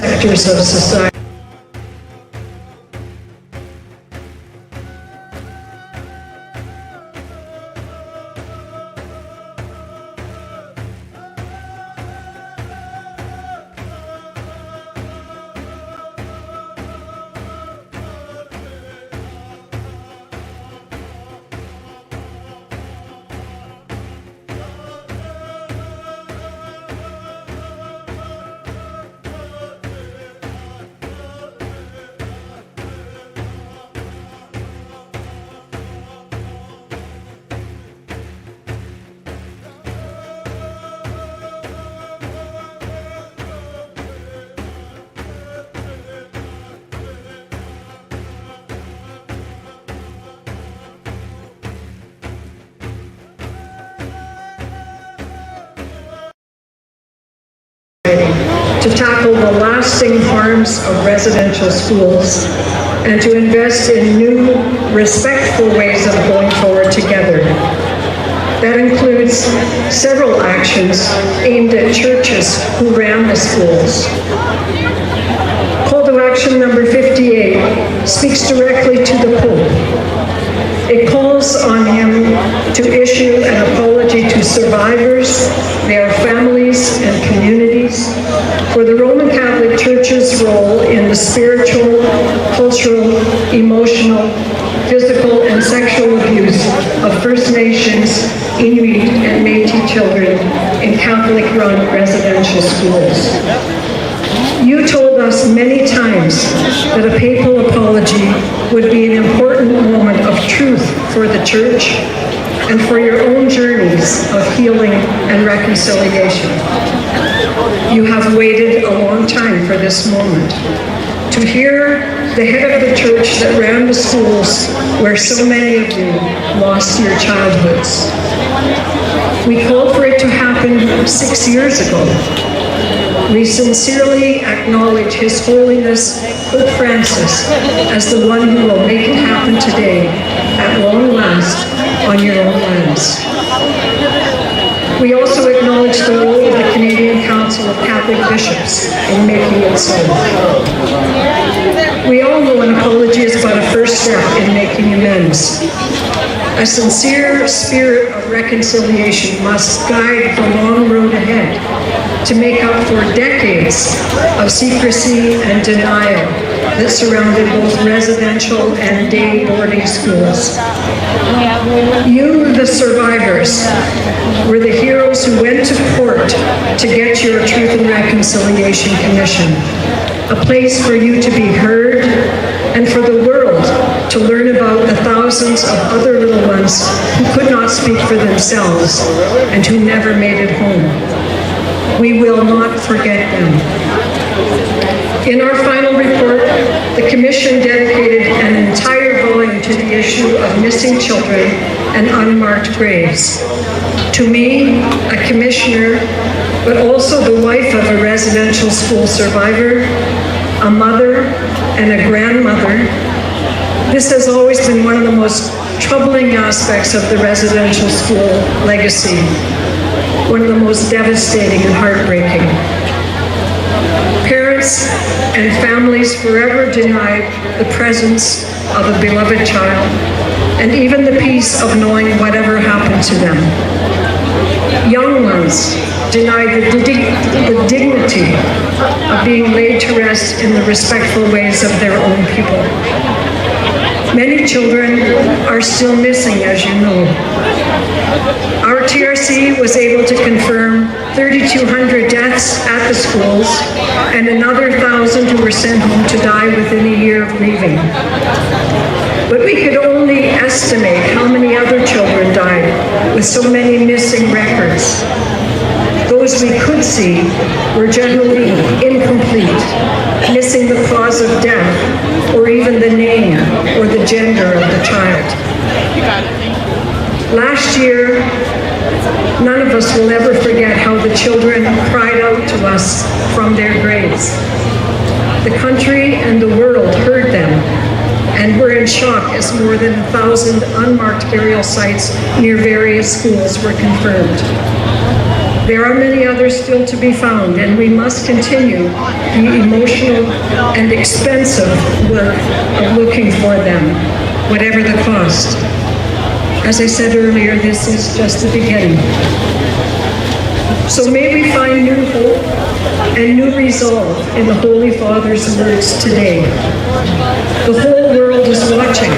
sectors of society. To tackle the lasting harms of residential schools and to invest in new, respectful ways of going forward together. That includes several actions aimed at churches who ran the schools. Call to action number 58 speaks directly to the Pope. It calls on him to issue an apology to survivors, their families, and communities for the Roman Catholic Church's role in the spiritual, cultural, emotional, physical, and sexual abuse of First Nations, Inuit, and Métis children in Catholic-run residential schools. You told us many times that a papal apology would be an important moment of truth for the Church and for your own journeys of healing and reconciliation. You have waited a long time for this moment. To hear the head of the Church that ran the schools where so many of you lost your childhoods. We called for it to happen 6 years ago. We sincerely acknowledge His Holiness Pope Francis as the one who will make it happen today, at long last, on your own lands. We also acknowledge the role of the Canadian Council of Catholic Bishops in making it so. We all know an apology is but a first step in making amends. A sincere spirit of reconciliation must guide the long road ahead to make up for decades of secrecy and denial that surrounded both residential and day boarding schools. You, the survivors, were the heroes who went to court to get your Truth and Reconciliation Commission, a place for you to be heard and for the world to learn about the thousands of other little ones who could not speak for themselves and who never made it home. We will not forget them. In our final report, the Commission dedicated an entire volume to the issue of missing children and unmarked graves. To me, a commissioner, but also the wife of a residential school survivor, a mother, and a grandmother, this has always been one of the most troubling aspects of the residential school legacy, one of the most devastating and heartbreaking. Parents and families forever denied the presence of a beloved child and even the peace of knowing whatever happened to them. Young ones denied the dignity of being laid to rest in the respectful ways of their own people. Many children are still missing, as you know. Our TRC was able to confirm 3,200 deaths at the schools and another 1,000 who were sent home to die within a year of leaving. But we could only estimate how many other children died with so many missing records. Those we could see were generally incomplete, missing the cause of death, or even the name or the gender of the child. Last year, none of us will ever forget how the children cried out to us from their graves. The country and the world heard them and were in shock as more than 1,000 unmarked burial sites near various schools were confirmed. There are many others still to be found, and we must continue the emotional and expensive work of looking for them, whatever the cost. As I said earlier, this is just the beginning. So may we find new hope and new resolve in the Holy Father's words today. The whole world is watching,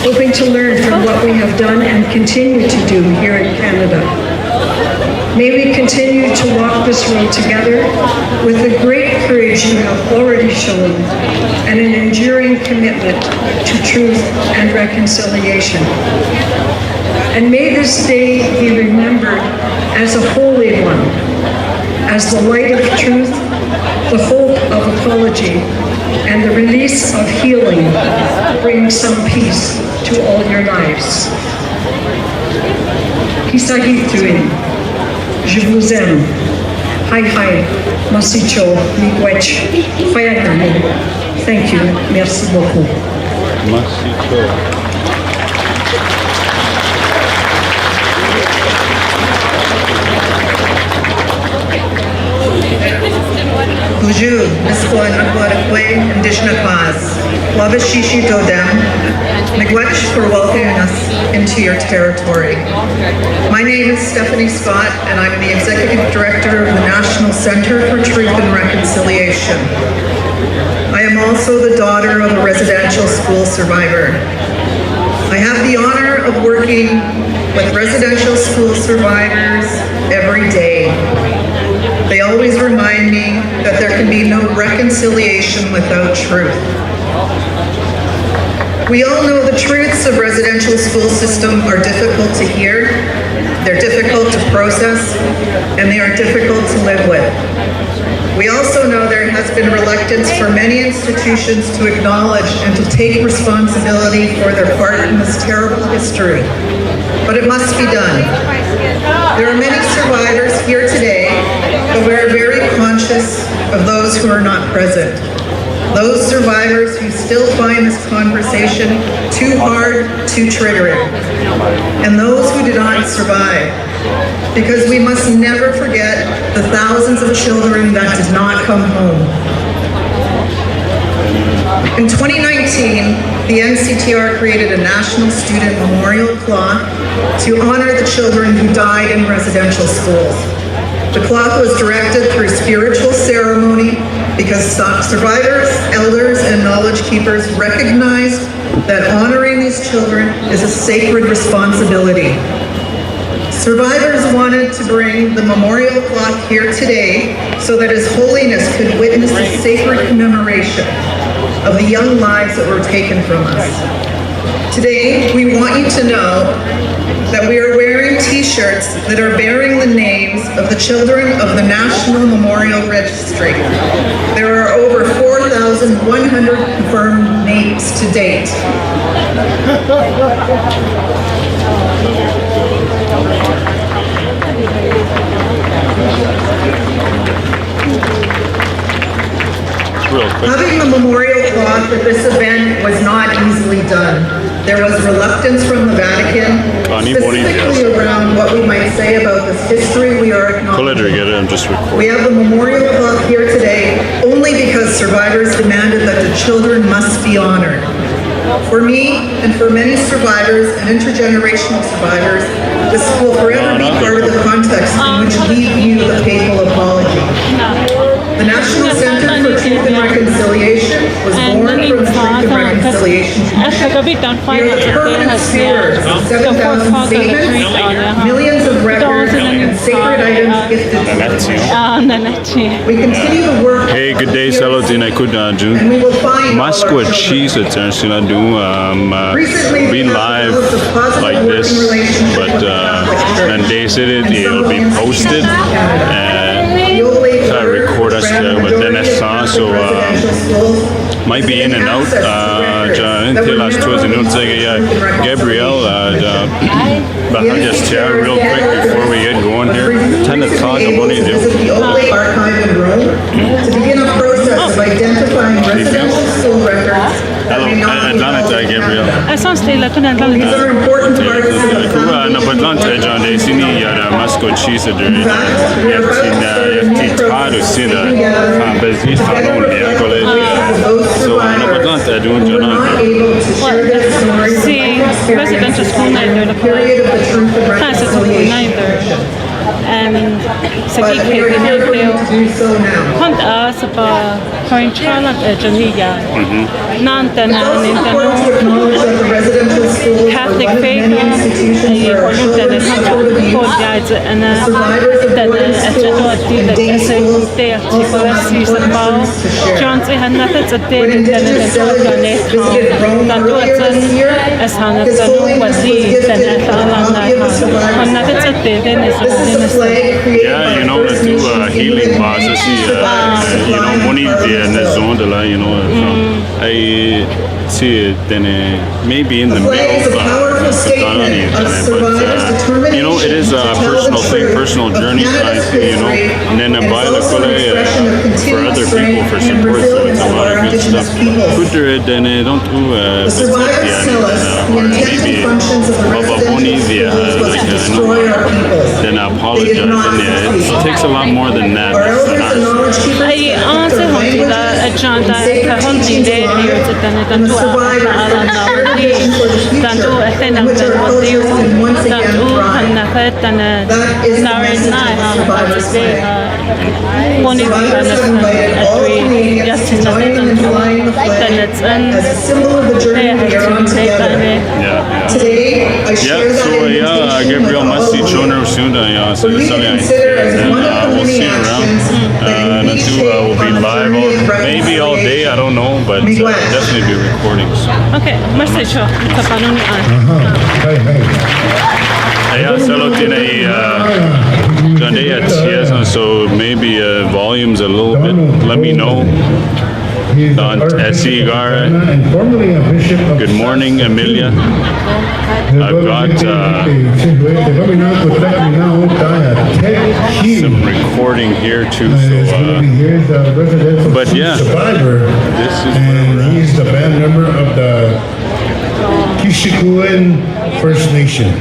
hoping to learn from what we have done and continue to do here in Canada. May we continue to walk this road together with the great courage you have already shown and an enduring commitment to truth and reconciliation. And may this day be remembered as a holy one, as the light of truth, the hope of apology, and the release of healing bring some peace to all your lives. Kisagituin, je vous aime. Hi hi, masicho, miigwech, fayagani. Thank you, merci beaucoup. Masicho. Bonjour, Maskwacis, Indigenous cause. Wabashishi Dodem, Miigwech for welcoming us into your territory. My name is Stephanie Scott, and I'm the Executive Director of the National Centre for Truth and Reconciliation. I am also the daughter of a residential school survivor. I have the honor of working with residential school survivors every day. They always remind me that there can be no reconciliation without truth. We all know the truths of residential school system are difficult to hear, they're difficult to process, and they are difficult to live with. We also know there has been reluctance for many institutions to acknowledge and to take responsibility for their part in this terrible history. But it must be done. There are many survivors here today, but we are very conscious of those who are not present. Those survivors who still find this conversation too hard, too triggering. And those who did not survive. Because we must never forget the thousands of children that did not come home. In 2019, the NCTR created a National Student Memorial Clock to honor the children who died in residential schools. The clock was directed through spiritual ceremony because survivors, elders, and knowledge keepers recognized that honoring these children is a sacred responsibility. Survivors wanted to bring the memorial clock here today so that His Holiness could witness the sacred commemoration of the young lives that were taken from us. Today, we want you to know that we are wearing t-shirts that are bearing the names of the children of the National Memorial Registry. There are over 4,100 confirmed names to date. Having the memorial clock at this event was not easily done. There was reluctance from the Vatican, specifically around what we might say about this history we are acknowledging. We have the memorial clock here today only because survivors demanded that the children must be honored. For me, and for many survivors and intergenerational survivors, this will forever be part of the context in which we view the papal apology. The National Centre for Truth and Reconciliation was born from the Truth and Reconciliation Commission. We are the permanent stewards of 7,000 statements, millions of records, and sacred items gifted to us. We continue to work. Hey, good day, fellow Dene Yati. And we will find Maskwacis be live like this, but when they said it'll be posted and record us with Dene so might be in and out. Gabrielle, but I'll just chat real quick before we get going here. 10 o'clock, I'm going to do. The only archive in Rome to begin a process of identifying residential school records. Hello, Gabrielle. These are important parts of the Maskwacis Maskwacis Yati Sida Bezzi Hanonia College. So I never got that doing See, residential school neither the classes neither. And sagi kedi neither. Hunt us about point challenge Janiya. Nantana Nintano Catholic faith according to the code guides and then the SAT activity about John's and nothing's a day and then as Hanatano was the then nothing's a day then is yeah, you know, to do healing process, you know, money there in the zone, you know, I see it then maybe in the middle but you know, it is a personal thing, personal journey, you know, and then for other people for support, so it's a lot of good stuff. Put then don't do or maybe then I apologize, and it takes a lot more than that. I answer that a John that hunting day here to then do tanto estén hablando contigo tanto han afectan la one of the just in then it's Gabriel must see Choner soon, so we'll see you around. We'll be live maybe all day, I don't know, but definitely be recordings. Okay, merci ciao. Yeah, solo Dene Yati, so maybe volumes a little bit. Let me know. Don Esigar. Good morning, Amelia. I've got some recording here too. So, but yeah, this is and he's the band member of the Kishikuan First Nation.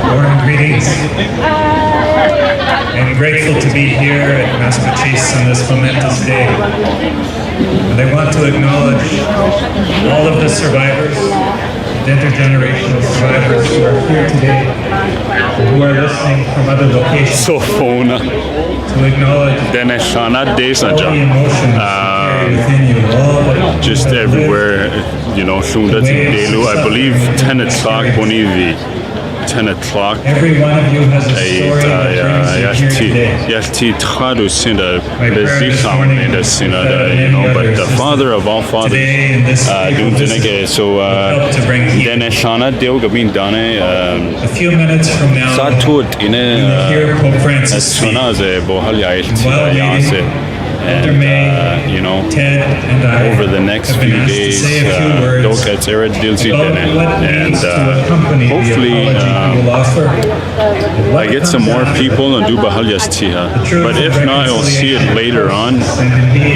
Morning greetings. I'm grateful to be here at Maskwacis on this momentous day. And I want to acknowledge all of the survivors, the intergenerational survivors who are here today, who are listening from other locations. so phone. To acknowledge Then all the emotions within you, all the just everywhere, you know, soon that's in Delu. I believe 10 o'clock, Bonivi. 10 o'clock. Every one of you has a story that brings you here today. You know, but the father of all fathers, so then Shana Deo Gabin Dane, a few minutes from now, Satut in you'll hear Pope Francis speak. And you know, Ted and I over the next few days, and hopefully I get some more people and do Bahalyas Tiha. But if not, I'll see it later on.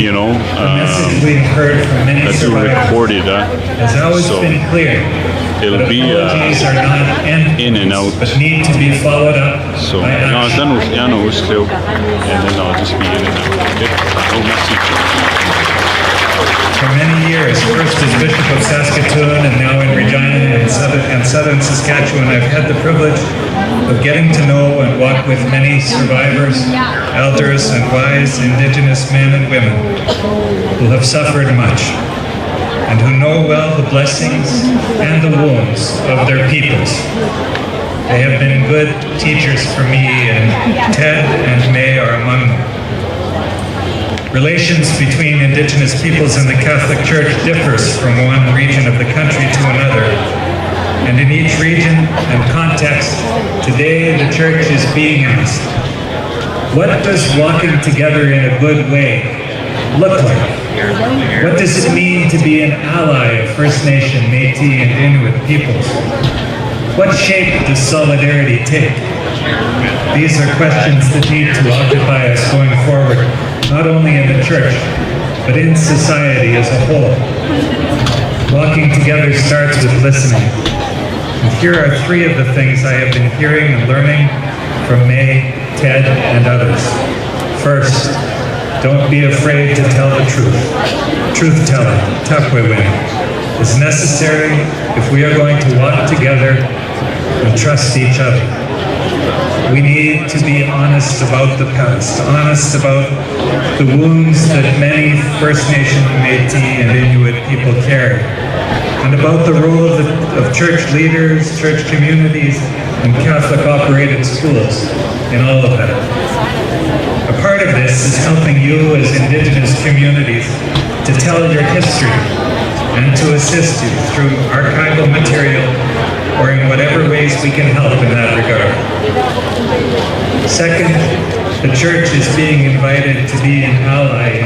You know, I do record it. So it'll be in and out. But need to be followed up. So and then I'll just be in and out. For many years, first as Bishop of Saskatoon and now in Regina and southern Saskatchewan, I've had the privilege of getting to know and walk with many survivors, elders, and wise Indigenous men and women who have suffered much and who know well the blessings and the wounds of their peoples. They have been good teachers for me, and Ted and May are among them. Relations between Indigenous peoples and the Catholic Church differs from one region of the country to another. And in each region and context, today the Church is being asked, what does walking together in a good way look like? What does it mean to be an ally of First Nation, Métis, and Inuit peoples? What shape does solidarity take? These are questions that need to occupy us going forward, not only in the Church, but in society as a whole. Walking together starts with listening. And here are three of the things I have been hearing and learning from May, Ted, and others. First, don't be afraid to tell the truth. Truth-telling, tapwewin, is necessary if we are going to walk together and trust each other. We need to be honest about the past, honest about the wounds that many First Nation, Métis, and Inuit people carry, and about the role of church leaders, church communities, and Catholic-operated schools in all of that. A part of this is helping you as Indigenous communities to tell your history and to assist you through archival material or in whatever ways we can help in that regard. Second, the church is being invited to be an ally.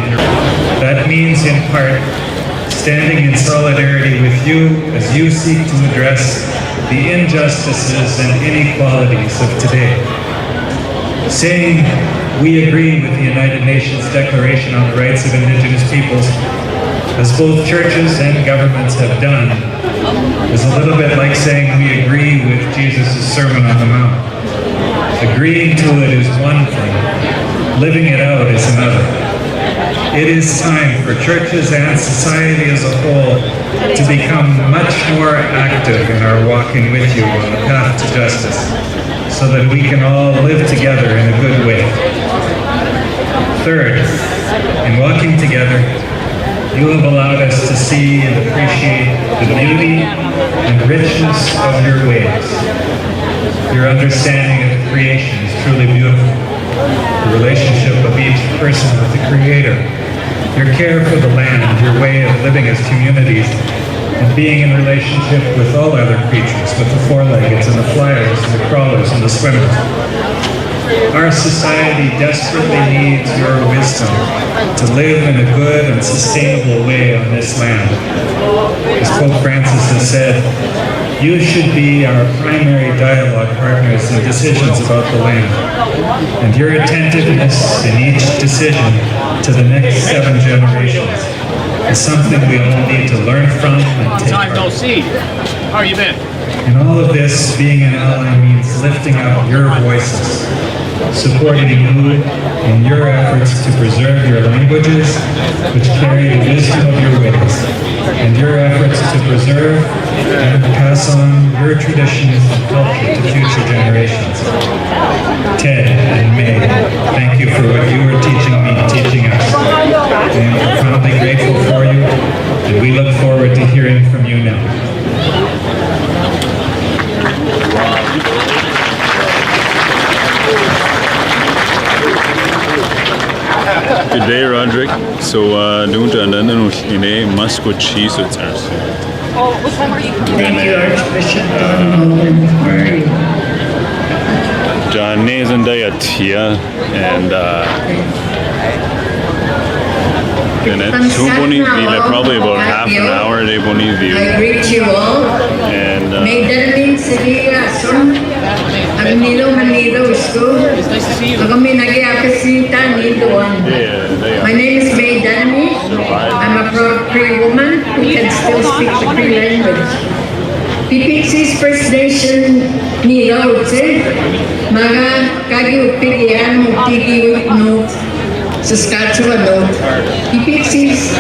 That means, in part, standing in solidarity with you as you seek to address the injustices and inequalities of today. Saying we agree with the United Nations Declaration on the Rights of Indigenous Peoples, as both churches and governments have done, is a little bit like saying we agree with Jesus' Sermon on the Mount. Agreeing to it is one thing, living it out is another. It is time for churches and society as a whole to become much more active in our walking with you on the path to justice, so that we can all live together in a good way. Third, in walking together, you have allowed us to see and appreciate the beauty and richness of your ways. Your understanding of creation is truly beautiful. The relationship of each person with the Creator, your care for the land, your way of living as communities, and being in relationship with all other creatures, with the four-leggeds and the flyers and the crawlers and the swimmers. Our society desperately needs your wisdom to live in a good and sustainable way on this land. As Pope Francis has said, you should be our primary dialogue partners in decisions about the land, and your attentiveness in each decision to the next 7 generations is something we all need to learn from and take Time no part. see. How you been? In all of this, being an ally means lifting up your voices, supporting you in your efforts to preserve your languages, which carry the wisdom of your ways, and your efforts to preserve and pass on your traditions and culture to future generations. Ted and May, thank you for what you are teaching me, teaching us. I am profoundly grateful for you, and we look forward to hearing from you now. Good day, Roderick. So, nu dønner nu inne Maskwacis og tærs. Thank you, Archbishop Don Nolan. Where are you? Dene Yati and probably about half an hour they boni view. I greet you all. And May Dene Sevilla son. Agnido Manido School. Agami Nagiakasita Nidoan. My name is May Dene. I'm a proud Cree woman who can still speak the Cree language. PPC's First Nation ni Rautse, Maga Kagi Upigian Mutigi Note, Saskatchewan Note. PPC's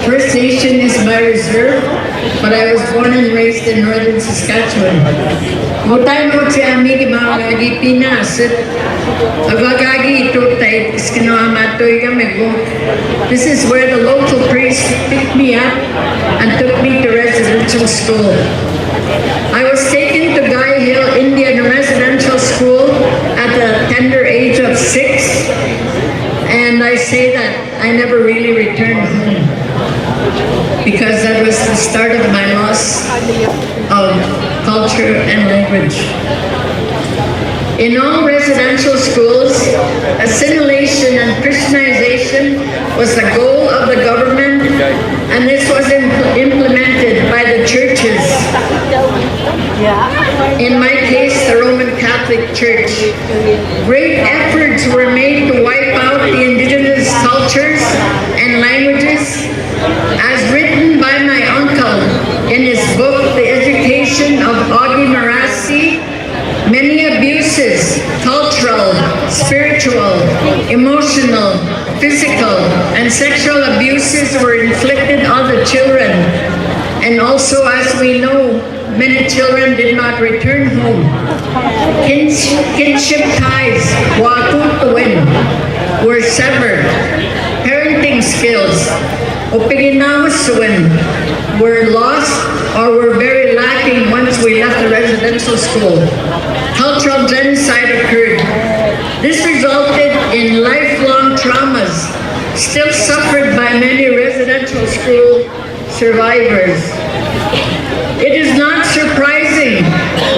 First Nation is my reserve, but I was born and raised in northern Saskatchewan. Mutay mo si Amigi Mawagi Pinas, Agagagi Tutay, Skinoamatoy Gamego. This is where the local priest picked me up and took me to residential school. I was taken to Guy Hill Indian Residential School at the tender age of 6, and I say that I never really returned home because that was the start of my loss of culture and language. In all residential schools, assimilation and Christianization was the goal of the government, and this was implemented by the churches. In my case, the Roman Catholic Church. Great efforts were made to wipe out the indigenous cultures and and languages, as written by my uncle in his book, The Education of Augie Marassi. Many abuses, cultural, spiritual, emotional, physical, and sexual abuses were inflicted on the children. And also, as we know, many children did not return home. Kinship ties, watutuin, were severed. Parenting skills, opinginawasuin, were lost or were very lacking once we left the residential school. Cultural genocide occurred. This resulted in lifelong traumas still suffered by many residential school survivors. It is not surprising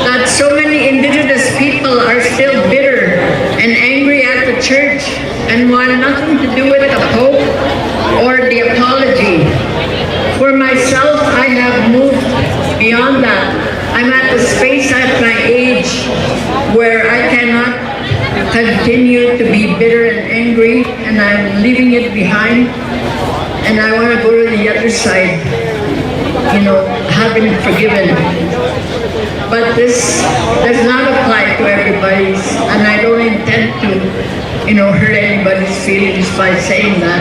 that so many indigenous people are still bitter and angry at the church and want nothing to do with the Pope or the apology. For myself, I have moved beyond that. I'm at the space at my age where I cannot continue to be bitter and angry, and I'm leaving it behind, and I want to go to the other side, having forgiven. But this does not apply to everybody, and I don't intend to, hurt anybody's feelings by saying that.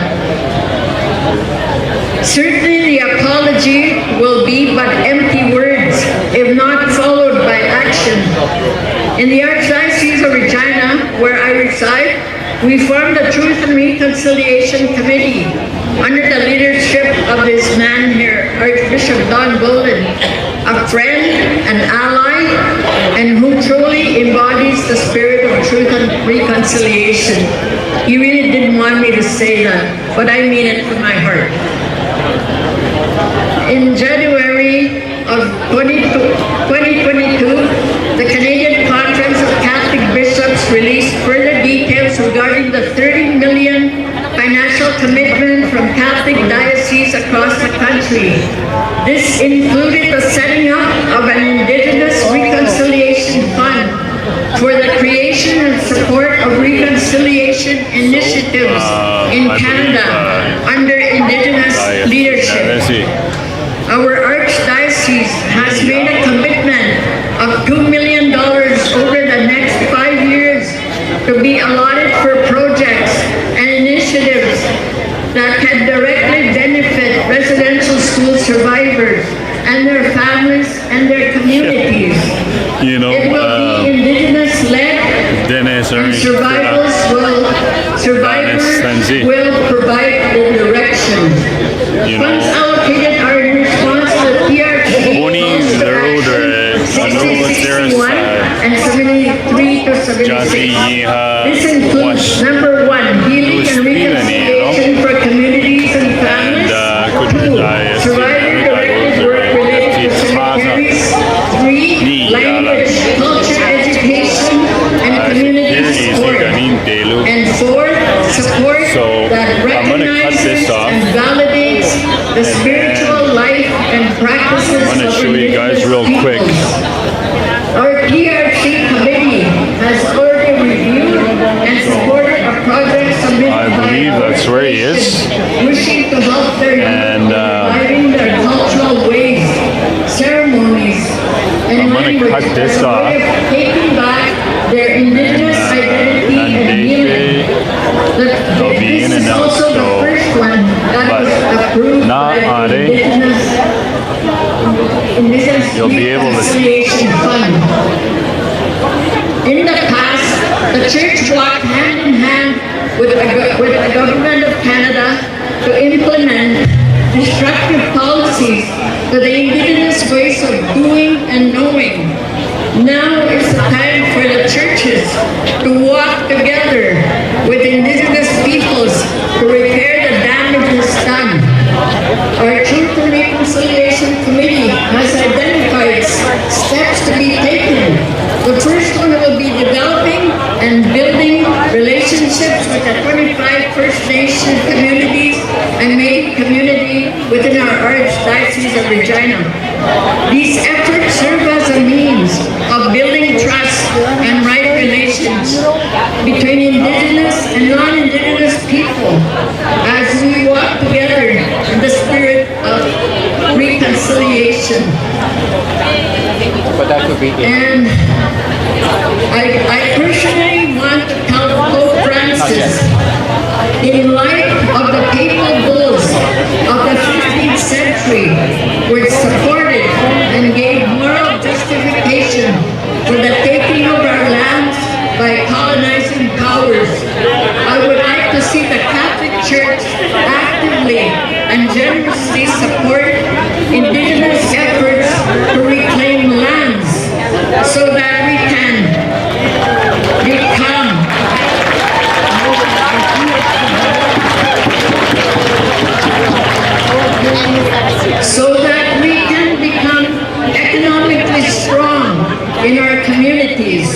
Certainly the apology will be but empty words if not followed by action. In the Archdiocese of Regina, where I reside, we formed the Truth and Reconciliation Committee under the leadership of this man here, Archbishop Don Golden, a friend, an ally, and who truly embodies the spirit of truth and reconciliation. He really didn't want me to say that, but I mean it from my heart. In January of 2022, the Canadian Conference of Catholic Bishops released further details regarding the $30 million financial commitment from Catholic dioceses across the country. This included the setting up of an Indigenous Reconciliation Fund for the creation and support of reconciliation initiatives in Canada under Indigenous leadership. Our Archdiocese has made a commitment of $2 million over the next 5 years to be allotted for projects and initiatives that can directly benefit residential school survivors and their families and their communities. It will be Indigenous-led, and survivors will provide the direction. Funds allocated are in response to the PRC and 73 to 76. This includes number 1, healing and reconciliation for communities and families. 2, survivor-directed work related to cemeteries. 3, language, culture, education, and community support. And 4, support that recognizes and validates the spiritual life and practices I'm going to of show you guys real quick. Our PRC committee has already reviewed and supported a project submitted I believe that's where he is. wishing to help their youth reviving their cultural ways, ceremonies, and I'm going to cut this off. taking back their Indigenous identity and healing. They'll be in and out, This is also the first one that was approved by the Indigenous You'll be able to Reconciliation Fund. In the past, the church walked hand in hand with the government of Canada to implement destructive policies to the Indigenous ways of doing and knowing. Now is the time for the churches to walk together with Indigenous peoples to repair the damages done. Our Truth and Reconciliation Committee has identified steps to be taken. The first one will be developing and building relationships with the 25 First Nation communities and Métis community within our Archdiocese of Regina. These efforts serve as a means of building trust and right relations between Indigenous and non-Indigenous people as we walk reconciliation. And I personally want to tell Pope Francis, in light of the papal bulls of the 15th century, which supported and gave moral justification for the taking of our lands by colonizing powers, I would like to see the Catholic Church actively and generously support indigenous efforts to reclaim lands so that we can become economically strong in our communities.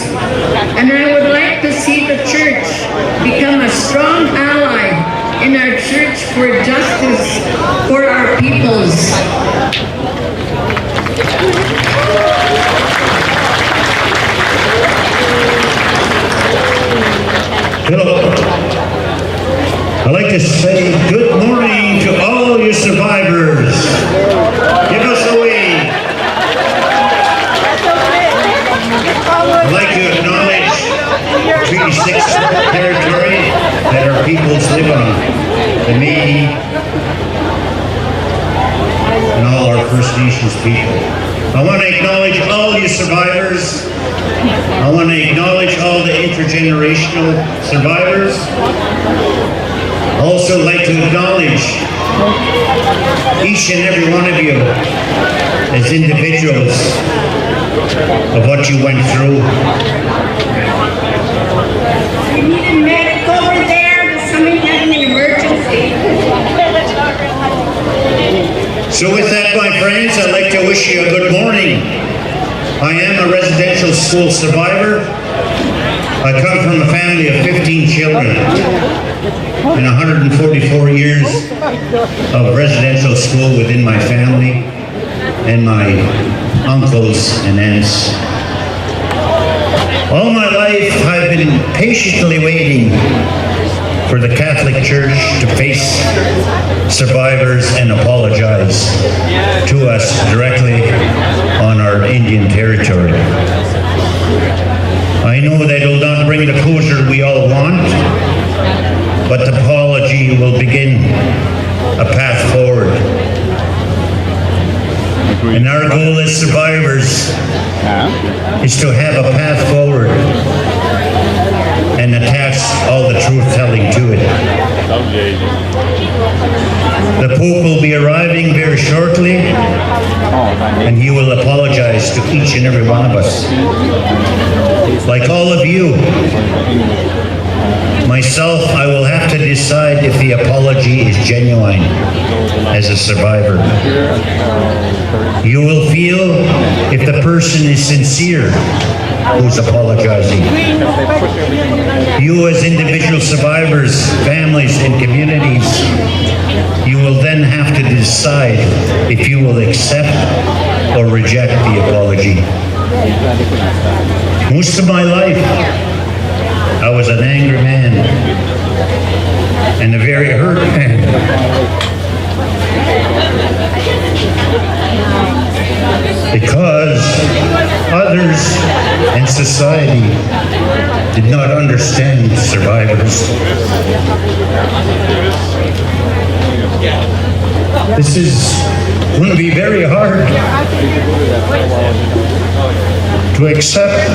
And I would like to see the church become a strong ally in our church for justice for our peoples. Hello. I'd like to say good morning to all your survivors. Give us a wave. I'd like to acknowledge Treaty 6 territory that our peoples live on, the Métis and all our First Nations people. I want to acknowledge all you survivors. I want to acknowledge all the intergenerational survivors. I also like to acknowledge each and every one of you as individuals of what you went through. We need a medic over there. Does somebody have an emergency? So with that, my friends, I'd like to wish you a good morning. I am a residential school survivor. I come from a family of 15 children and 144 years of residential school within my family and my uncles and aunts. All my life, I've been patiently waiting for the Catholic Church to face survivors and apologize to us directly on our Indian territory. I know that it will not bring the closure we all want, but the apology will begin a path forward. And our goal as survivors is to have a path forward and attach all the truth-telling to it. The Pope will be arriving very shortly, and he will apologize to each and every one of us. Like all of you, myself, I will have to decide if the apology is genuine as a survivor. You will feel if the person is sincere who's apologizing. You as individual survivors, families, and communities, you will then have to decide if you will accept or reject the apology. Most of my life, I was an angry man and a very hurt man. Because others in society did not understand survivors. This is going to be very hard to accept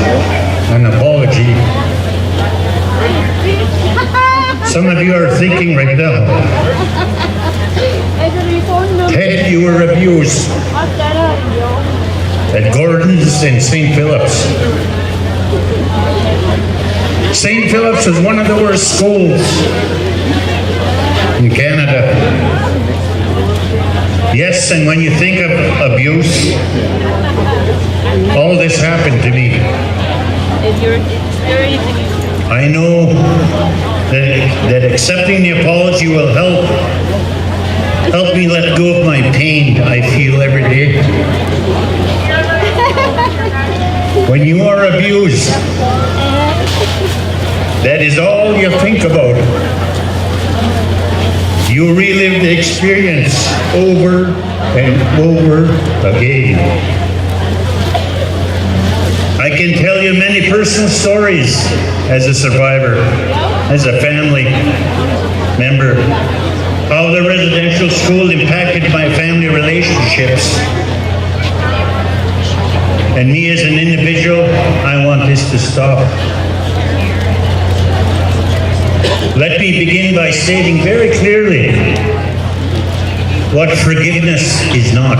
an apology. Some of you are thinking right now, Ted, you were abused at Gordon's and St. Philip's. St. Philip's is one of the worst schools in Canada. Yes, and when you think of abuse, all this happened to me. I know that accepting the apology will help me let go of my pain I feel every day. When you are abused, that is all you think about. You relive the experience over and over again. I can tell you many personal stories as a survivor, as a family member, how the residential school impacted my family relationships. And me as an individual, I want this to stop. Let me begin by stating very clearly what forgiveness is not.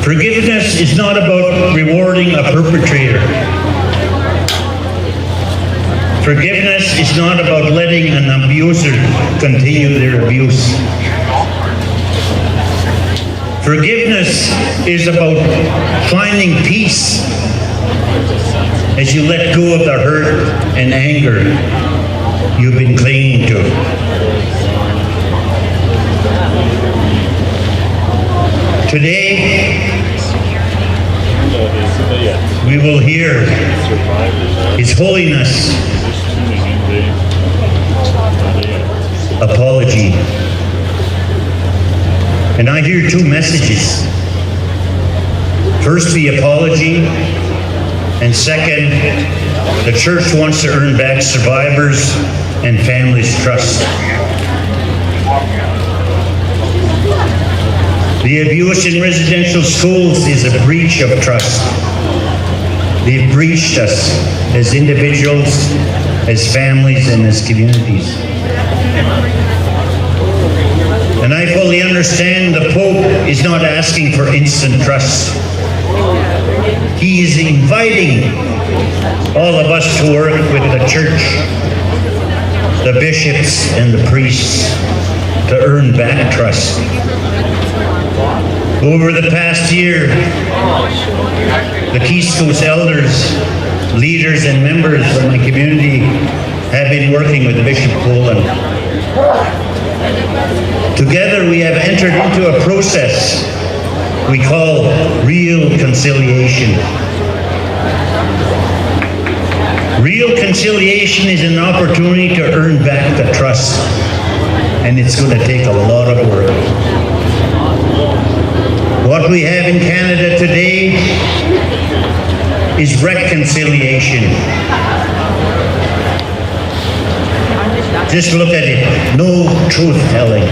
Forgiveness is not about rewarding a perpetrator. Forgiveness is not about letting an abuser continue their abuse. Forgiveness is about finding peace as you let go of the hurt and anger you've been clinging to. Today, we will hear His Holiness apology. And I hear two messages. First, the apology, and second, the church wants to earn back survivors and families' trust. The abuse in residential schools is a breach of trust. They've breached us as individuals, as families, and as communities. And I fully understand the Pope is not asking for instant trust. He is inviting all of us to work with the church, the bishops, and the priests to earn back trust. Over the past year, the Keystone elders, leaders, and members of my community have been working with Bishop Poland. Together we have entered into a process we call real conciliation. Real conciliation is an opportunity to earn back the trust, and it's going to take a lot of work. What we have in Canada today is reconciliation. Just look at it. No truth telling.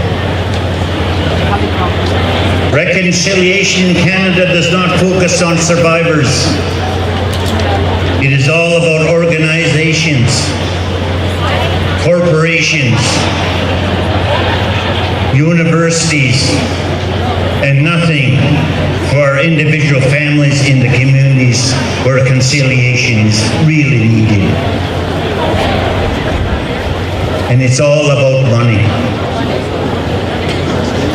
Reconciliation in Canada does not focus on survivors. It is all about organizations, corporations, universities, and nothing for our individual families in the communities where conciliation is really needed. And it's all about money.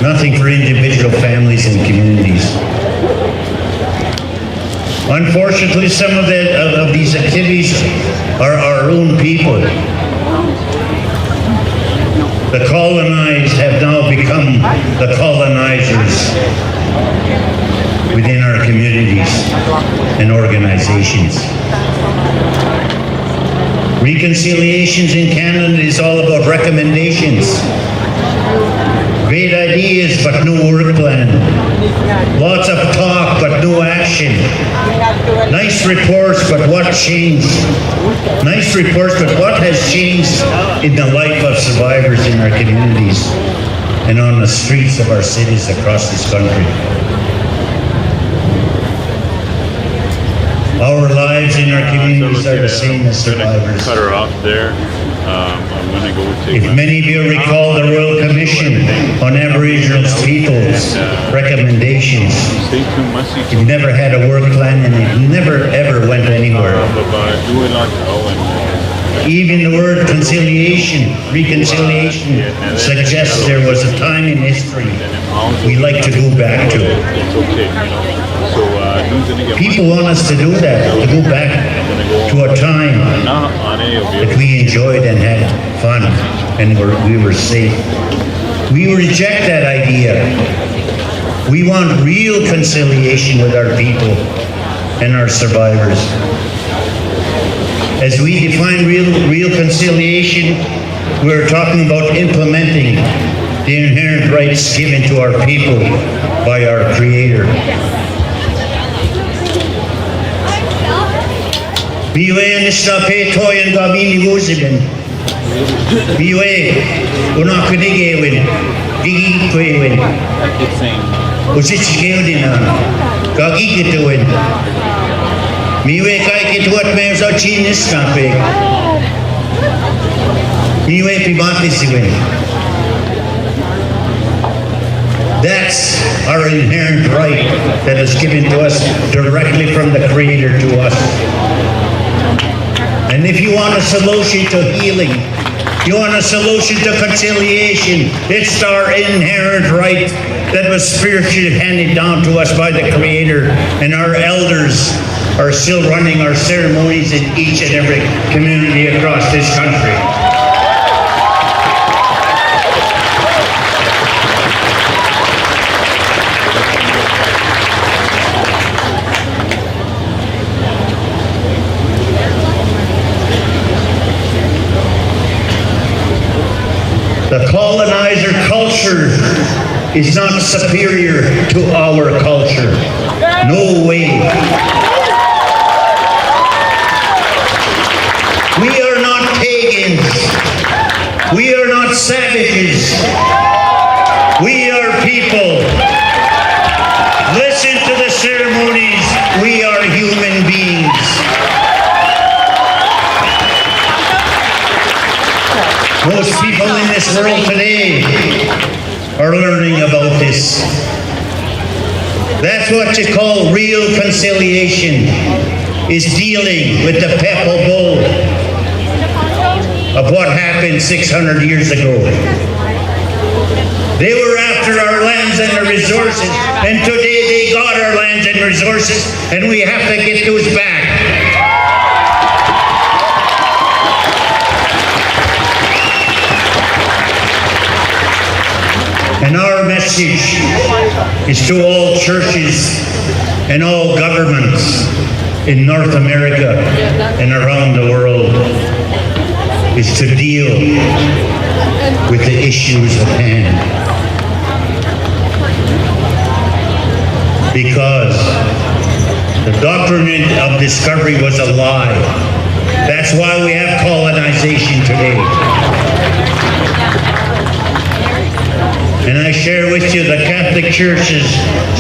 Nothing for individual families and communities. Unfortunately, some of these activities are our own people. The colonized have now become the colonizers within our communities and organizations. Reconciliations in Canada is all about recommendations. Great ideas, but no work plan. Lots of talk, but no action. Nice reports, but what changed? Nice reports, but what has changed in the life of survivors in our communities and on the streets of our cities across this country? Our lives in our communities are the same as survivors. Cut her off there. I'm going to go take If many of you recall the Royal Commission on Aboriginal Peoples recommendations, it never had a work plan and it never ever went anywhere. Even the word reconciliation suggests there was a time in history we like to go back to. People want us to do that, to go back to a time that we enjoyed and had fun and we were safe. We reject that idea. We want real conciliation with our people and our survivors. As we define real conciliation, We're talking about implementing the inherent rights given to our people by our Creator. Biwe nistape toyen gabini wuzibin. Biwe unakunigewin. Gigi kwewin. Usichigewdina. Gagigituwin. Miwe kaikituat mewza chinistape. Miwe pibatisiwin. That's our inherent right that is given to us directly from the Creator to us. And if you want a solution to healing, you want a solution to conciliation, it's our inherent right that was spiritually handed down to us by the Creator, and our elders are still running our ceremonies in each and every community across this country. The colonizer culture is not superior to our culture. No way. We are not pagans. We are not savages. We are people. Listen to the ceremonies. We are human beings. Most people in this world today are learning about this. That's what you call real conciliation, is dealing with the papal bull of what happened 600 years ago. They were after our lands and our resources, and today they got our lands and resources, and we have to get those back. And our message is to all churches and all governments in North America and around the world is to deal with the issues at hand. Because the doctrine of discovery was a lie. That's why we have colonization today. And I share with you the Catholic Church is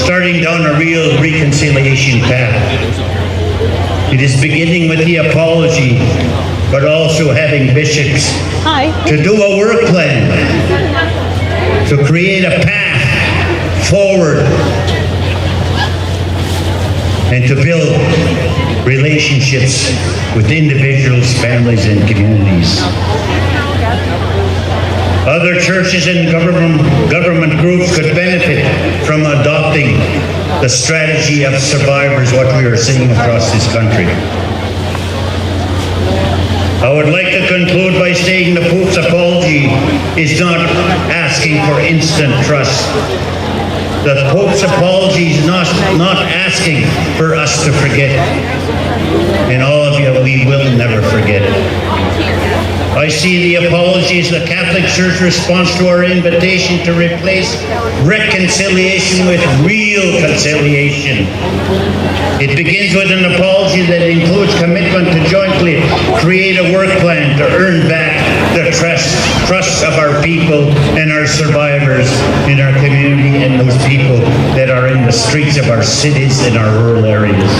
starting down a real reconciliation path. It is beginning with the apology, but also having bishops to do a work plan, to create a path forward, and to build relationships with individuals, families, and communities. Other churches and government groups could benefit from adopting the strategy of survivors, what we are seeing across this country. I would like to conclude by saying the Pope's apology is not asking for instant trust. The Pope's apology is not asking for us to forget. And all of you, we will never forget. I see the apology as the Catholic Church response to our invitation to replace reconciliation with real conciliation. It begins with an apology that includes commitment to jointly create a work plan to earn back the trust of our people and our survivors in our community and those people that are in the streets of our cities and our rural areas.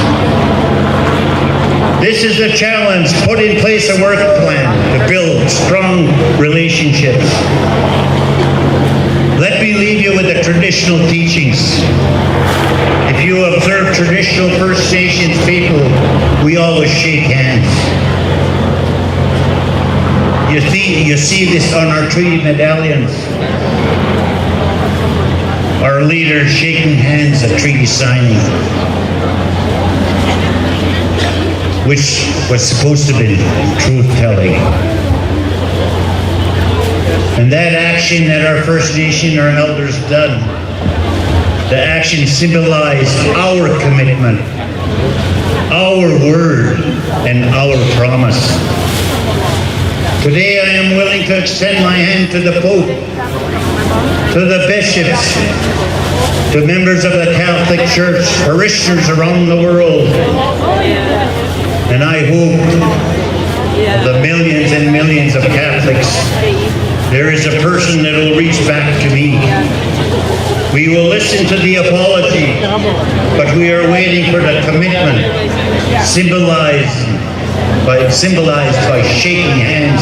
This is the challenge. Put in place a work plan to build strong relationships. Let me leave you with the traditional teachings. If you observe traditional First Nations people, we always shake hands. You see this on our treaty medallions. Our leaders shaking hands at treaty signing, which was supposed to be truth-telling. And that action that our First Nation, our elders done, the action symbolized our commitment, our word, and our promise. Today I am willing to extend my hand to the Pope, to the bishops, to members of the Catholic Church, parishioners around the world. And I hope the millions and millions of Catholics, there is a person that will reach back to me. We will listen to the apology, but we are waiting for the commitment symbolized by shaking hands.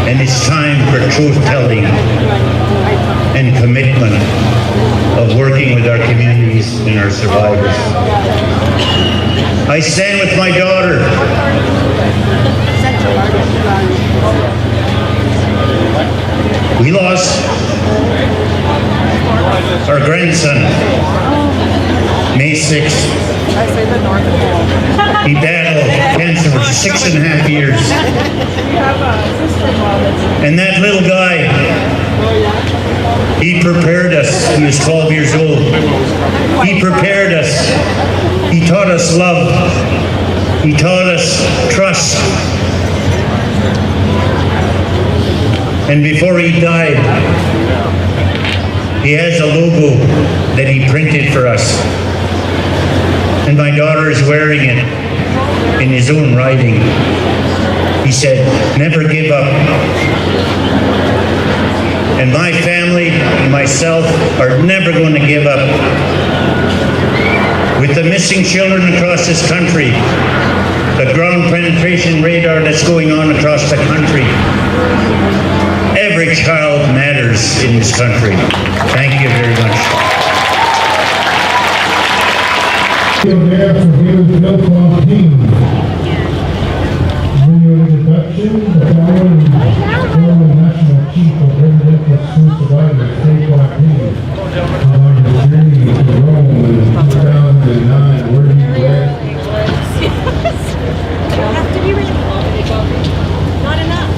And it's time for truth-telling and commitment of working with our communities and our survivors. I stand with my daughter. We lost our grandson, May 6th. He battled cancer for 6.5 years. And that little guy, he prepared us. He was 12 years old. He prepared us. He taught us love. He taught us trust. And before he died, he has a logo that he printed for us. And my daughter is wearing it in his own writing. He said, "Never give up." And my family and myself are never going to give up. With the missing children across this country, the ground penetration radar that's going on across the country, every child matters in this country. Thank you very much. There for David Philpott team. In your introduction, the following former National Chief of Residential School Survivors, Philpott team, on his journey to Rome in 2009, where he led. Have to be ready. Not enough.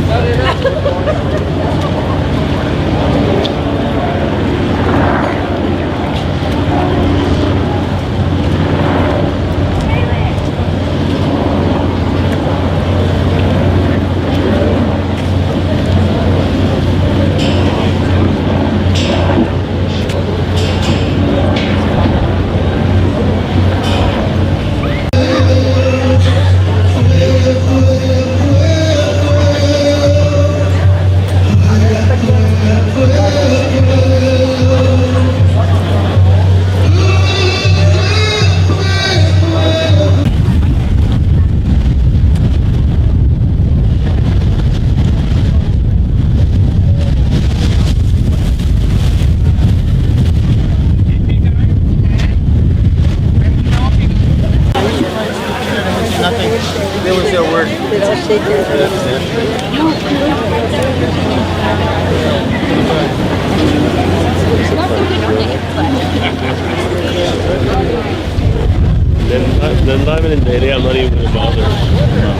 Then live in Dene, I'm not even going to bother. I'm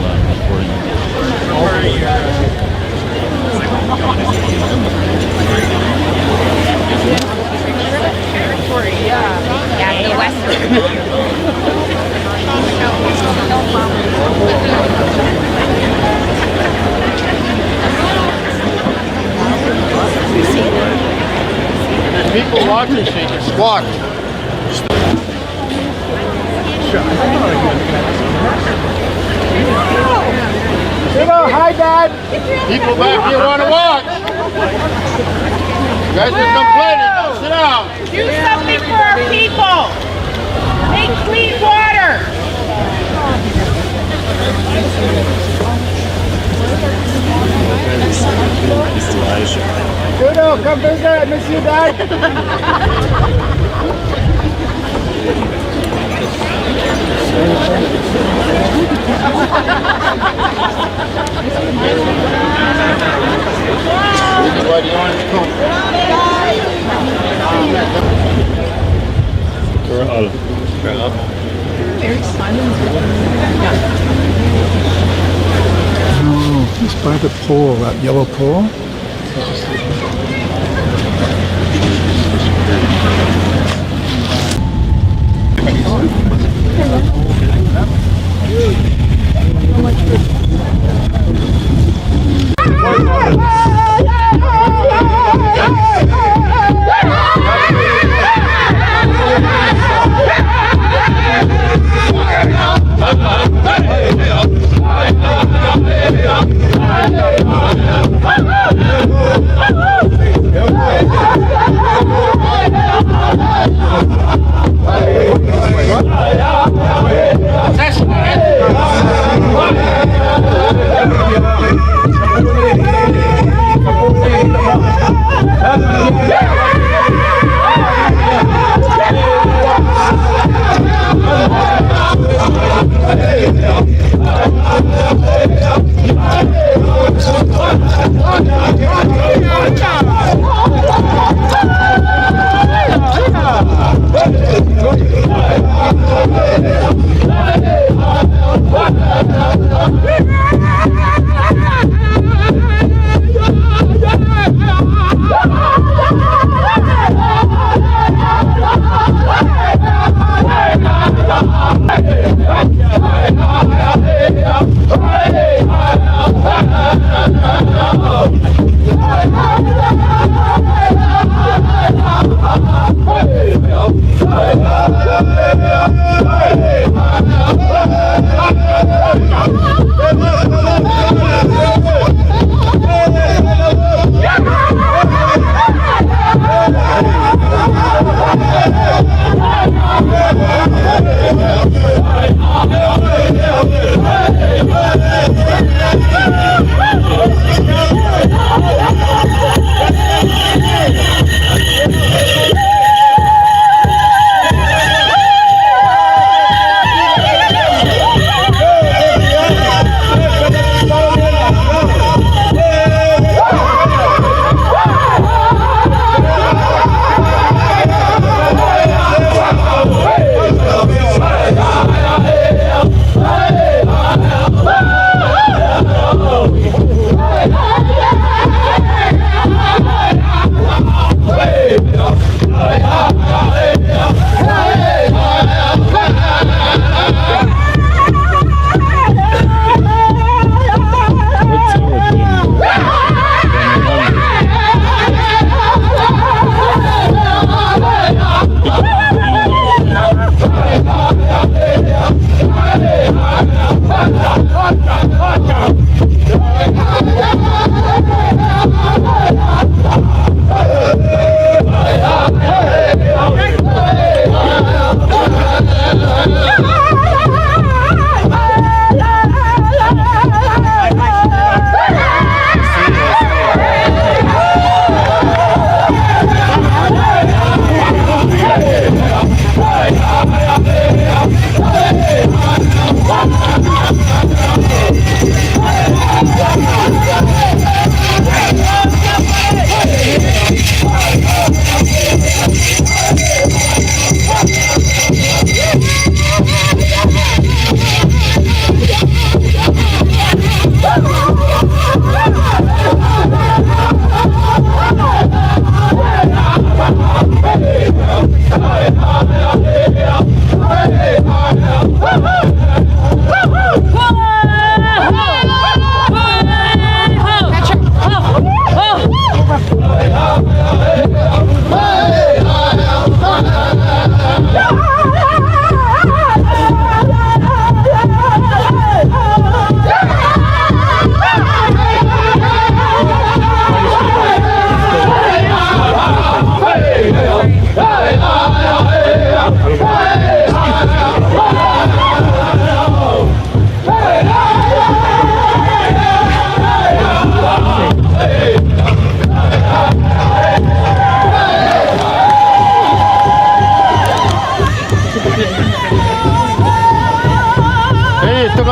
not recording. Yeah, the People watching this, they just squawk. Hi, Dad. People back here want to watch. You guys are complaining. Don't sit down. Do something for our people. Make clean water. Judo, come visit. I miss you, Dad. Oh, it's by the pole, that yellow pole.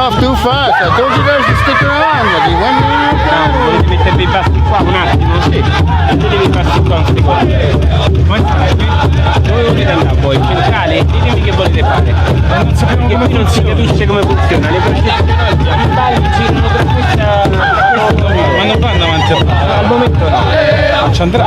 off too fast. I told you guys to stick around. Like you went Devi mettervi i passi qua un attimo, sì. Mettetevi i passi qua un secondo. Dove volete andare voi? Centrale? Ditemi che volete fare. Non sappiamo che qui non si capisce come funziona. Le partite i balli girano per questa. Ma non vanno avanti al momento no. Non ci andrà.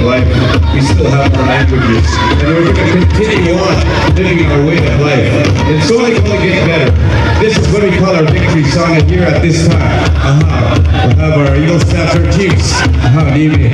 Life, we still have our languages, and we're going to continue on living our way of life. It's only going to get better. This is what we call our victory song, and here at this time, we'll have our Eagle Staff, our chiefs. Name it.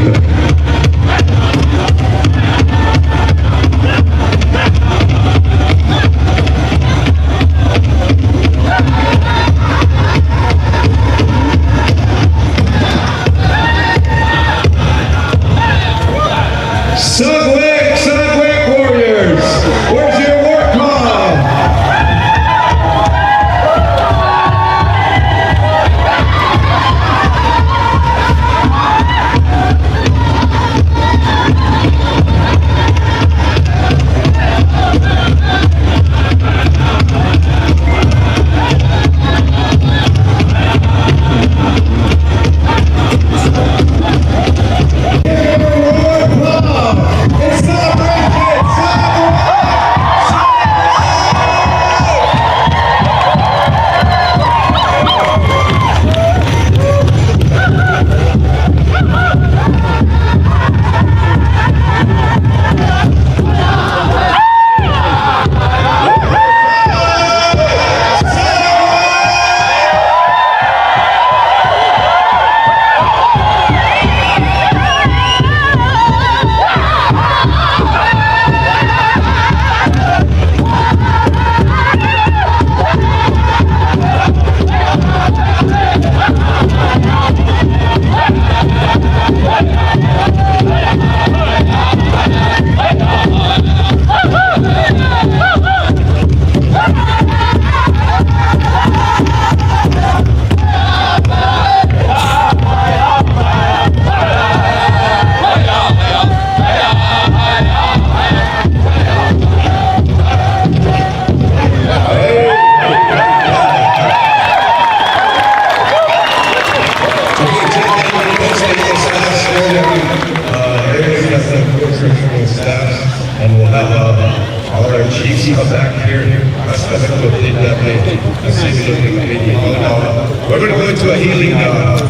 please come back here. We're going to go into a healing at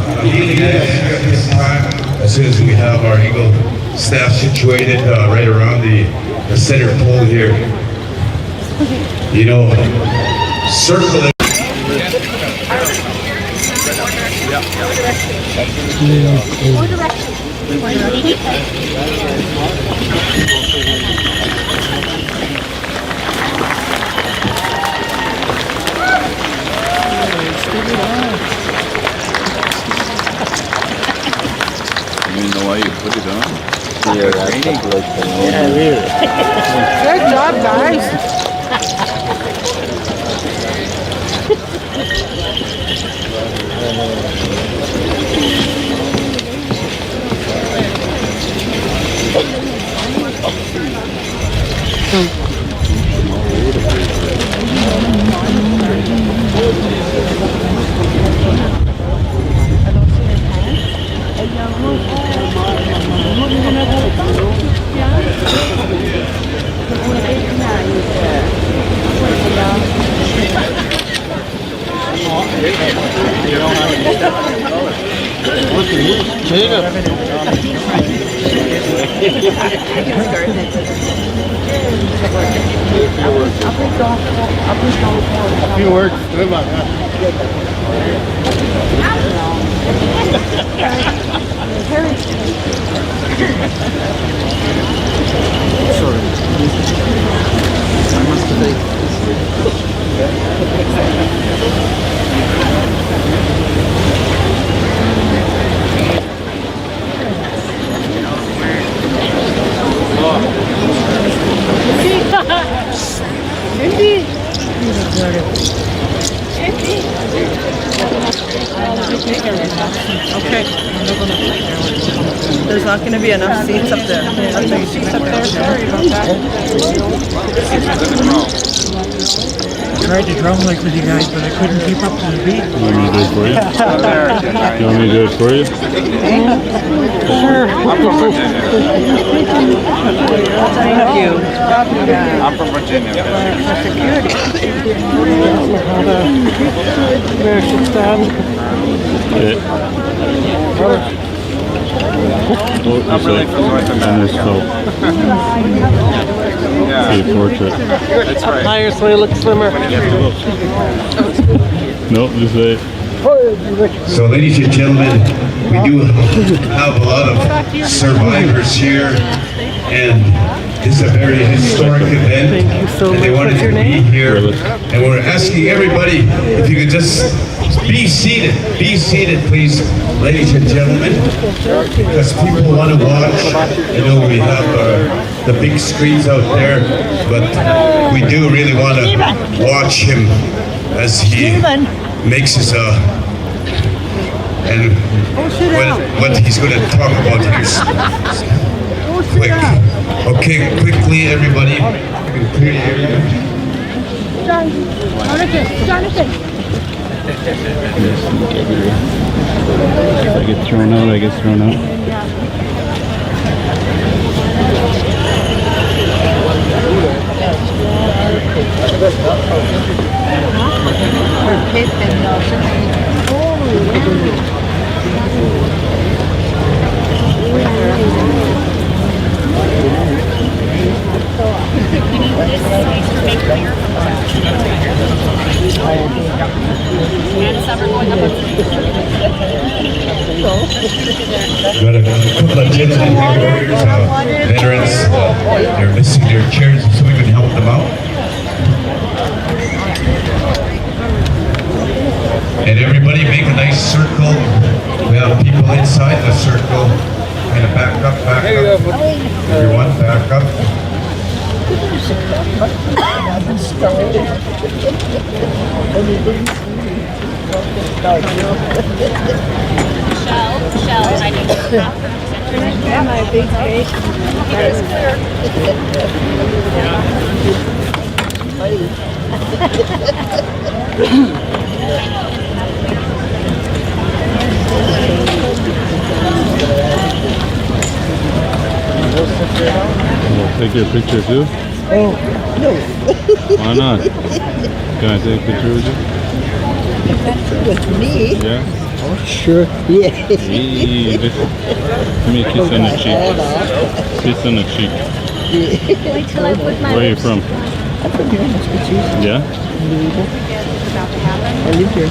this time, as soon as we have our Eagle staff situated right around the center pole here. You know, circle it. You know why you put it on? Good job, guys. A few words. Good about that. Okay. There's not going to be enough seats up there. Enough seats up there. Sorry about that. I tried to drum like with you guys, but I couldn't keep up to the beat. You want me to do it for you? You want me to do it for you? Sure. Thank you. I'm from Virginia. I'm really from North America. See, portrait. That's right. Higher so it looks slimmer. Nope, just wait. So, ladies and gentlemen, we do have a lot of survivors here, and this is a very historic event, and they wanted to be here. And we're asking everybody if you could just be seated, please, ladies and gentlemen, because people want to watch. I know we have the big screens out there, but we do really want to watch him as he makes his and what he's going to talk about here. Quick. Okay, quickly, everybody. Clear the area. If I get thrown out, I get thrown out. Got a couple of gentlemen here, veterans. They're missing their chairs, so we can help them out. And everybody make a nice circle. We have people inside the circle. Kind of back up. Everyone, back up. Michelle, I need to My big cake. That is clear. Take your picture too. No. Why not? Can I take a picture with you? With me? Yeah. Oh, sure. Yeah. Hey, give me a kiss on the cheek. Kiss on the cheek. Wait till I put my Where are you lips from? I'm from here in Maskwacis. Yeah? I live here.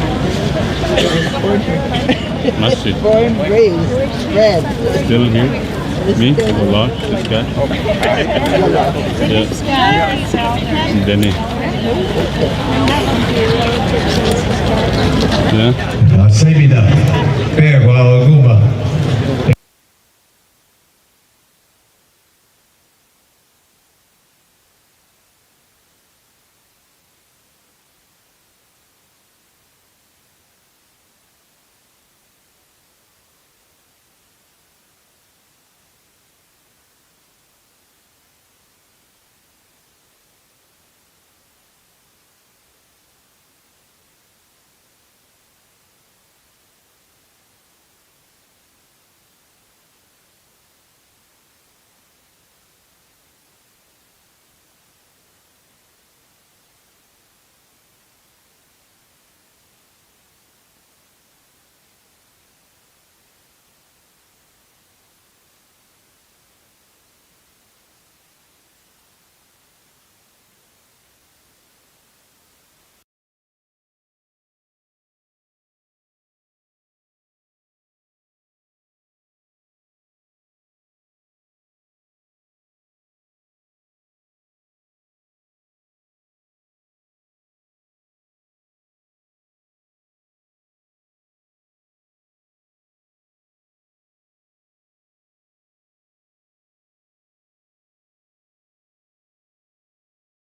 I was born here. Must be. Born, raised, bred. Still here? Me? A lot? This guy? Yeah. Dene. Yeah? Sevida. Bear, Guma.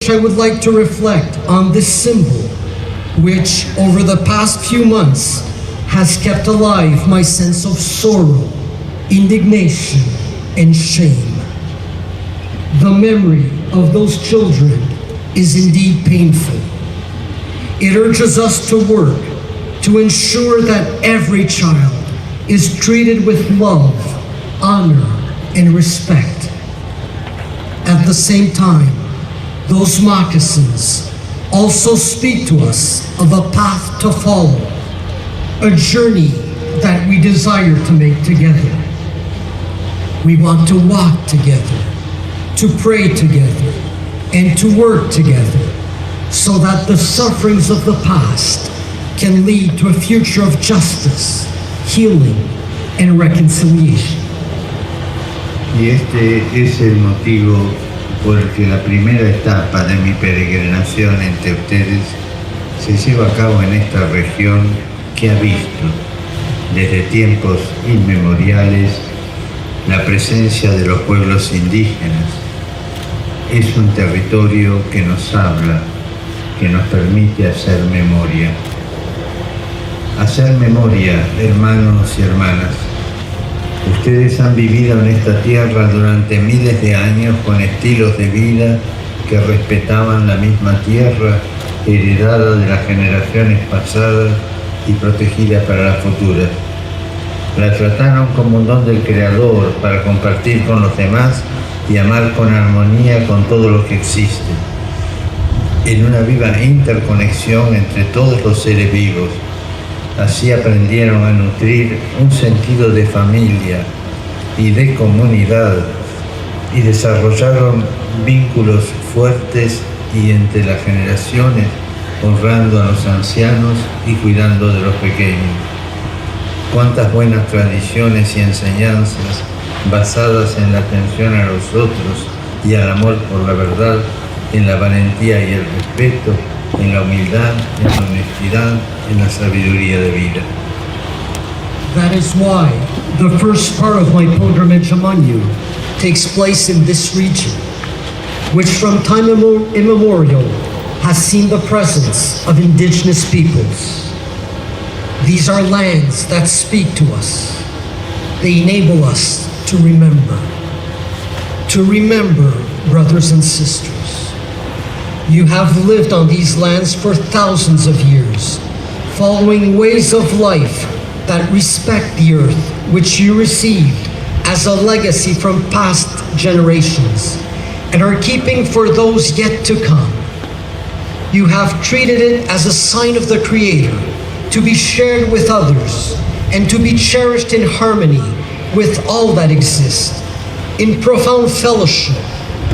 I would like to reflect on this symbol, which over the past few months has kept alive my sense of sorrow, indignation, and shame. The memory of those children is indeed painful. It urges us to work to ensure that every child is treated with love, honor, and respect. At the same time, those moccasins also speak to us of a path to follow, a journey that we desire to make together. We want to walk together, to pray together, and to work together so that the sufferings of the past can lead to a future of justice, healing, and reconciliation. Y este es el motivo por el que la primera etapa de mi peregrinación entre ustedes se lleva a cabo en esta región que ha visto desde tiempos inmemoriales la presencia de los pueblos indígenas. Es un territorio que nos habla, que nos permite hacer memoria. Hacer memoria, hermanos y hermanas. Ustedes han vivido en esta tierra durante miles de años con estilos de vida que respetaban la misma tierra, heredada de las generaciones pasadas y protegida para las futuras. La trataron como un don del Creador para compartir con los demás y amar con armonía con todo lo que existe, en una viva interconexión entre todos los seres vivos. Así aprendieron a nutrir un sentido de familia y de comunidad y desarrollaron vínculos fuertes y entre las generaciones, honrando a los ancianos y cuidando de los pequeños. Cuántas buenas tradiciones y enseñanzas basadas en la atención a los otros y al amor por la verdad, en la valentía y el respeto, en la humildad, en la honestidad, en la sabiduría de vida. That is why the first part of my pilgrimage among you takes place in this region, which from time immemorial has seen the presence of indigenous peoples. These are lands that speak to us. They enable us to remember. To remember, brothers and sisters. You have lived on these lands for thousands of years, following ways of life that respect the earth, which you received as a legacy from past generations, and are keeping for those yet to come. You have treated it as a sign of the Creator to be shared with others and to be cherished in harmony with all that exists, in profound fellowship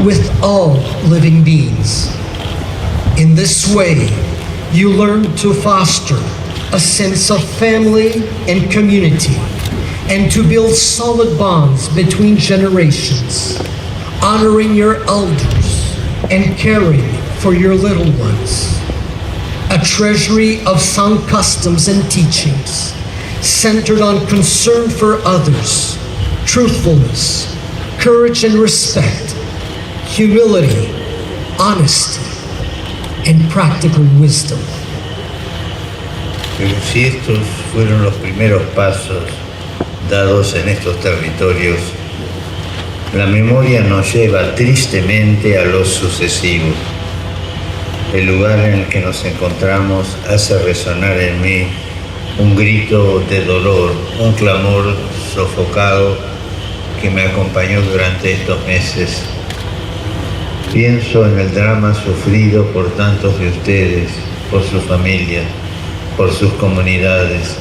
with all living beings. In this way, you learn to foster a sense of family and community, and to build solid bonds between generations, honoring your elders and caring for your little ones. A treasury of sound customs and teachings centered on concern for others, truthfulness, courage and respect, humility, honesty, and practical wisdom. Pero si estos fueron los primeros pasos dados en estos territorios, la memoria nos lleva tristemente a los sucesivos. El lugar en el que nos encontramos hace resonar en mí un grito de dolor, un clamor sofocado que me acompañó durante estos meses. Pienso en el drama sufrido por tantos de ustedes, por sus familias, por sus comunidades,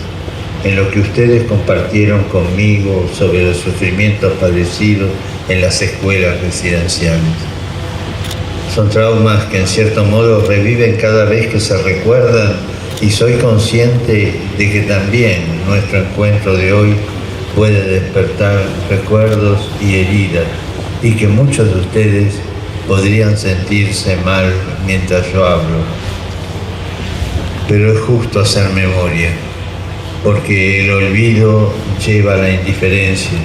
en lo que ustedes compartieron conmigo sobre los sufrimientos padecidos en las escuelas residenciales. Son traumas que en cierto modo reviven cada vez que se recuerdan, y soy consciente de que también nuestro encuentro de hoy puede despertar recuerdos y heridas, y que muchos de ustedes podrían sentirse mal mientras yo hablo. Pero es justo hacer memoria, porque el olvido lleva a la indiferencia.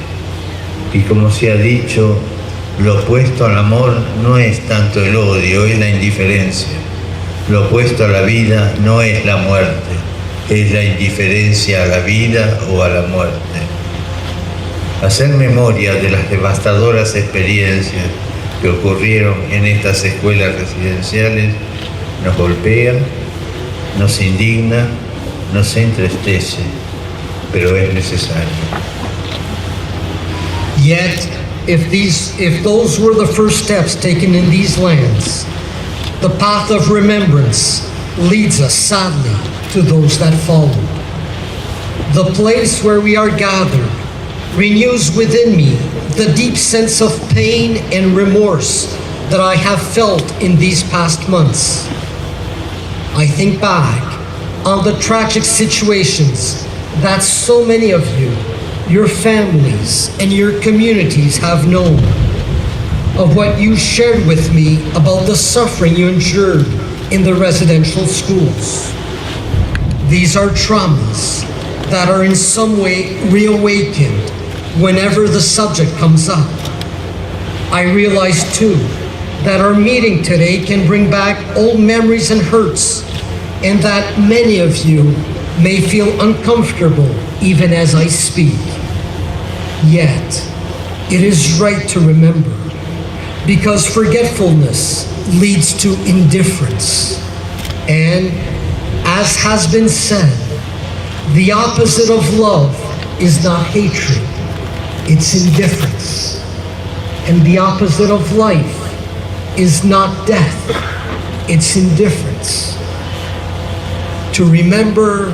Y como se ha dicho, lo opuesto al amor no es tanto el odio, es la indiferencia. Lo opuesto a la vida no es la muerte, es la indiferencia a la vida o a la muerte. Hacer memoria de las devastadoras experiencias que ocurrieron en estas escuelas residenciales nos golpea, nos indigna, nos entristece, pero es necesario. Yet, if those were the first steps taken in these lands, the path of remembrance leads us sadly to those that follow. The place where we are gathered renews within me the deep sense of pain and remorse that I have felt in these past months. I think back on the tragic situations that so many of you, your families, and your communities have known, of what you shared with me about the suffering you endured in the residential schools. These are traumas that are in some way reawakened whenever the subject comes up. I realize too that our meeting today can bring back old memories and hurts, and that many of you may feel uncomfortable even as I speak. Yet, it is right to remember, because forgetfulness leads to indifference. And as has been said, the opposite of love is not hatred, it's indifference. And the opposite of life is not death, it's indifference. To remember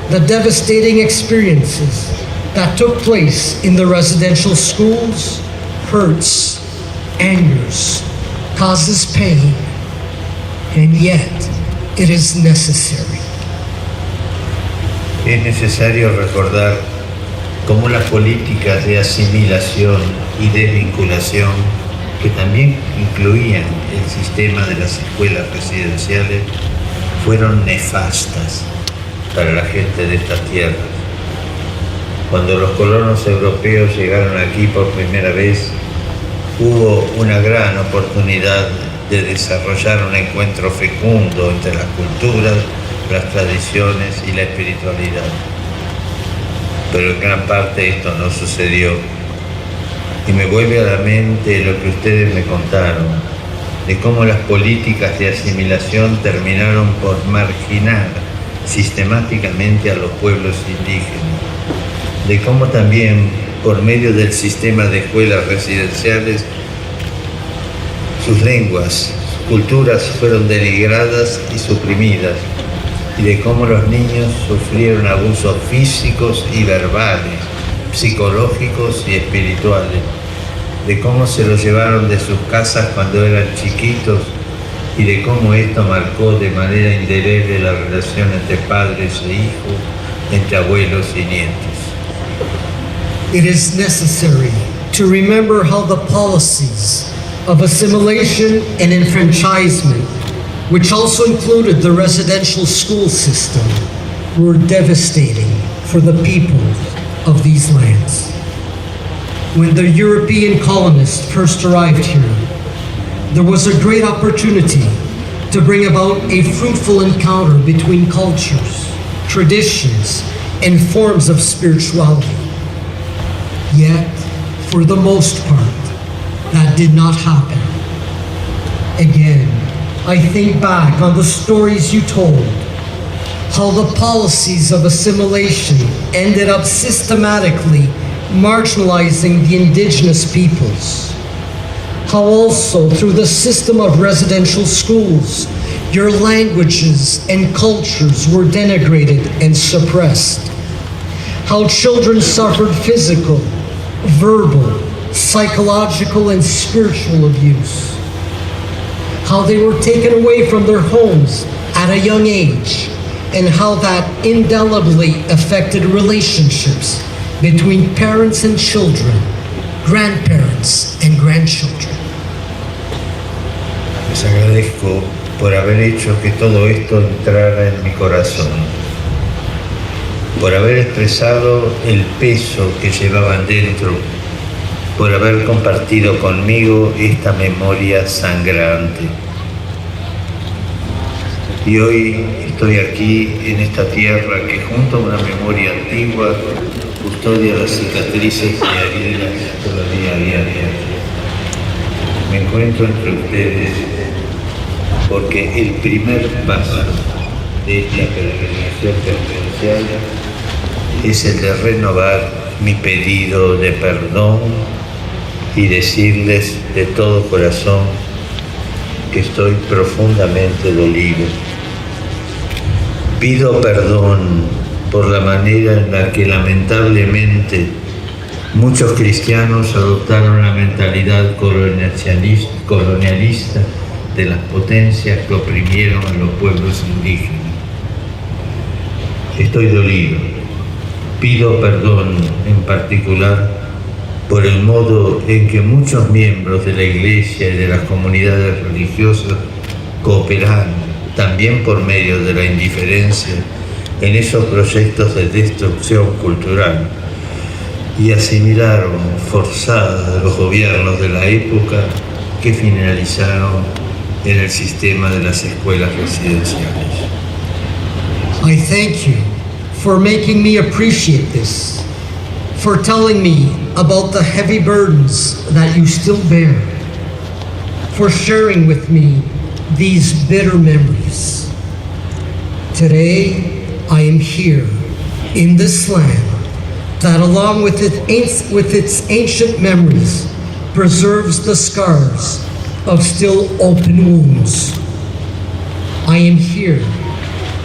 the devastating experiences that took place in the residential schools hurts, angers, causes pain, and yet it is necessary. Es necesario recordar cómo las políticas de asimilación y desvinculación, que también incluían el sistema de las escuelas residenciales, fueron nefastas para la gente de estas tierras. Cuando los colonos europeos llegaron aquí por primera vez, hubo una gran oportunidad de desarrollar un encuentro fecundo entre las culturas, las tradiciones y la espiritualidad. Pero en gran parte esto no sucedió. Y me vuelve a la mente lo que ustedes me contaron, de cómo las políticas de asimilación terminaron por marginar sistemáticamente a los pueblos indígenas, de cómo también por medio del sistema de escuelas residenciales sus lenguas, sus culturas fueron denigradas y suprimidas, y de cómo los niños sufrieron abusos físicos y verbales, psicológicos y espirituales, de cómo se los llevaron de sus casas cuando eran chiquitos y de cómo esto marcó de manera indeleble la relación entre padres e hijos, entre abuelos y nietos. It is necessary to remember how the policies of assimilation and enfranchisement, which also included the residential school system, were devastating for the people of these lands. When the European colonists first arrived here, there was a great opportunity to bring about a fruitful encounter between cultures, traditions, and forms of spirituality. Yet, for the most part, that did not happen. Again, I think back on the stories you told, how the policies of assimilation ended up systematically marginalizing the indigenous peoples. How also through the system of residential schools, your languages and cultures were denigrated and suppressed. How children suffered physical, verbal, psychological, and spiritual abuse. How they were taken away from their homes at a young age, and how that indelibly affected relationships between parents and children, grandparents and grandchildren. Les agradezco por haber hecho que todo esto entrara en mi corazón, por haber expresado el peso que llevaban dentro, por haber compartido conmigo esta memoria sangrante. Y hoy estoy aquí en esta tierra que junto a una memoria antigua custodia las cicatrices y heridas todavía diarias. Me encuentro entre ustedes porque el primer paso de esta peregrinación penitencial es el de renovar mi pedido de perdón y decirles de todo corazón que estoy profundamente dolido. Pido perdón por la manera en la que lamentablemente muchos cristianos adoptaron la mentalidad colonialista de las potencias que oprimieron a los pueblos indígenas. Estoy dolido. Pido perdón en particular por el modo en que muchos miembros de la Iglesia y de las comunidades religiosas cooperaron, también por medio de la indiferencia, en esos proyectos de destrucción cultural y asimilaron forzadas los gobiernos de la época que finalizaron en el sistema de las escuelas residenciales. I thank you for making me appreciate this, for telling me about the heavy burdens that you still bear, for sharing with me these bitter memories. Today, I am here in this land that, along with its ancient memories, preserves the scars of still open wounds. I am here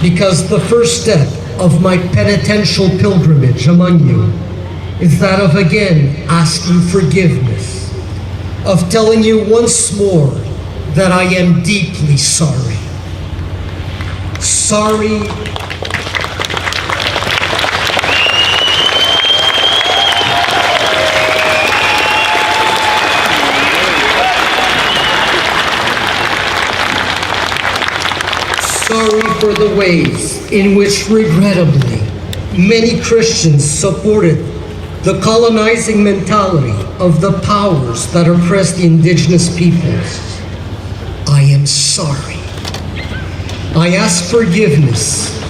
because the first step of my penitential pilgrimage among you is that of again asking forgiveness, of telling you once more that I am deeply sorry. Sorry for the ways in which, regrettably, many Christians supported the colonizing mentality of the powers that oppress the indigenous peoples. I am sorry. I ask forgiveness.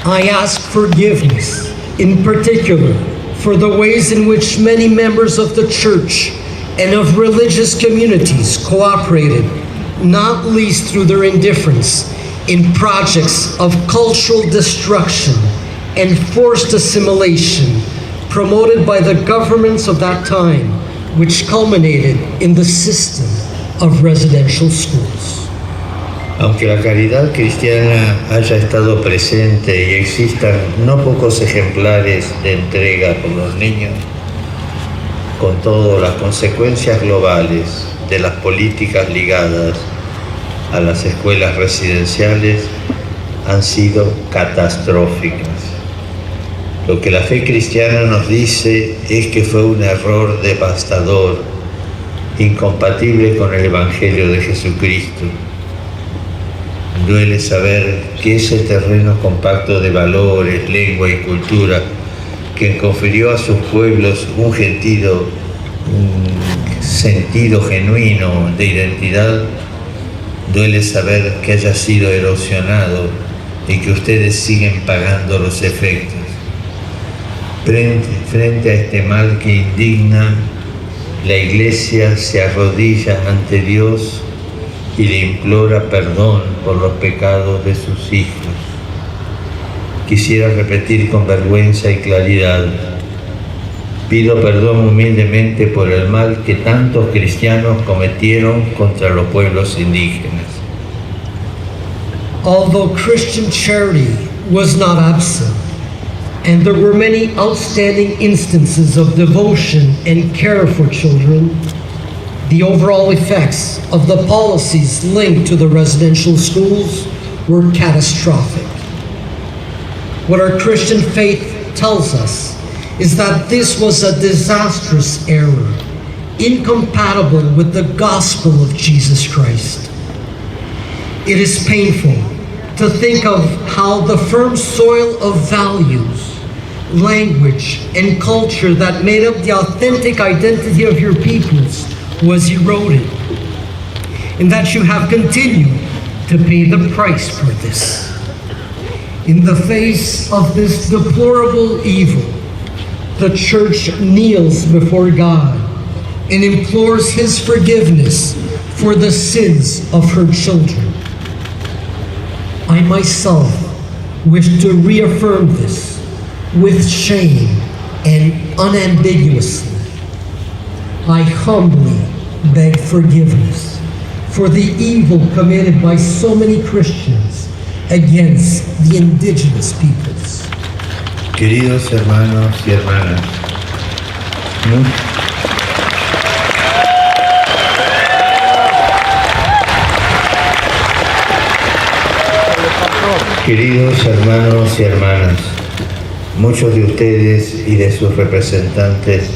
I ask forgiveness, in particular, for the ways in which many members of the church and of religious communities cooperated, not least through their indifference, in projects of cultural destruction and forced assimilation promoted by the governments of that time, which culminated in the system of residential schools. Aunque la caridad cristiana haya estado presente y existan no pocos ejemplares de entrega por los niños, con todo las consecuencias globales de las políticas ligadas a las escuelas residenciales han sido catastróficas. Lo que la fe cristiana nos dice es que fue un error devastador, incompatible con el Evangelio de Jesucristo. Duele saber que ese terreno compacto de valores, lengua y cultura que confirió a sus pueblos un sentido genuino de identidad, duele saber que haya sido erosionado y que ustedes siguen pagando los efectos. Frente a este mal que indigna, la Iglesia se arrodilla ante Dios y le implora perdón por los pecados de sus hijos. Quisiera repetir con vergüenza y claridad: pido perdón humildemente por el mal que tantos cristianos cometieron contra los pueblos indígenas. Although Christian charity was not absent, and there were many outstanding instances of devotion and care for children, the overall effects of the policies linked to the residential schools were catastrophic. What our Christian faith tells us is that this was a disastrous error, incompatible with the gospel of Jesus Christ. It is painful to think of how the firm soil of values, language, and culture that made up the authentic identity of your peoples was eroded, and that you have continued to pay the price for this. In the face of this deplorable evil, the Church kneels before God and implores His forgiveness for the sins of her children. I myself wish to reaffirm this with shame and unambiguously. I humbly beg forgiveness for the evil committed by so many Christians against the indigenous peoples. Queridos hermanos y hermanas, queridos hermanos y hermanas, muchos de ustedes y de sus representantes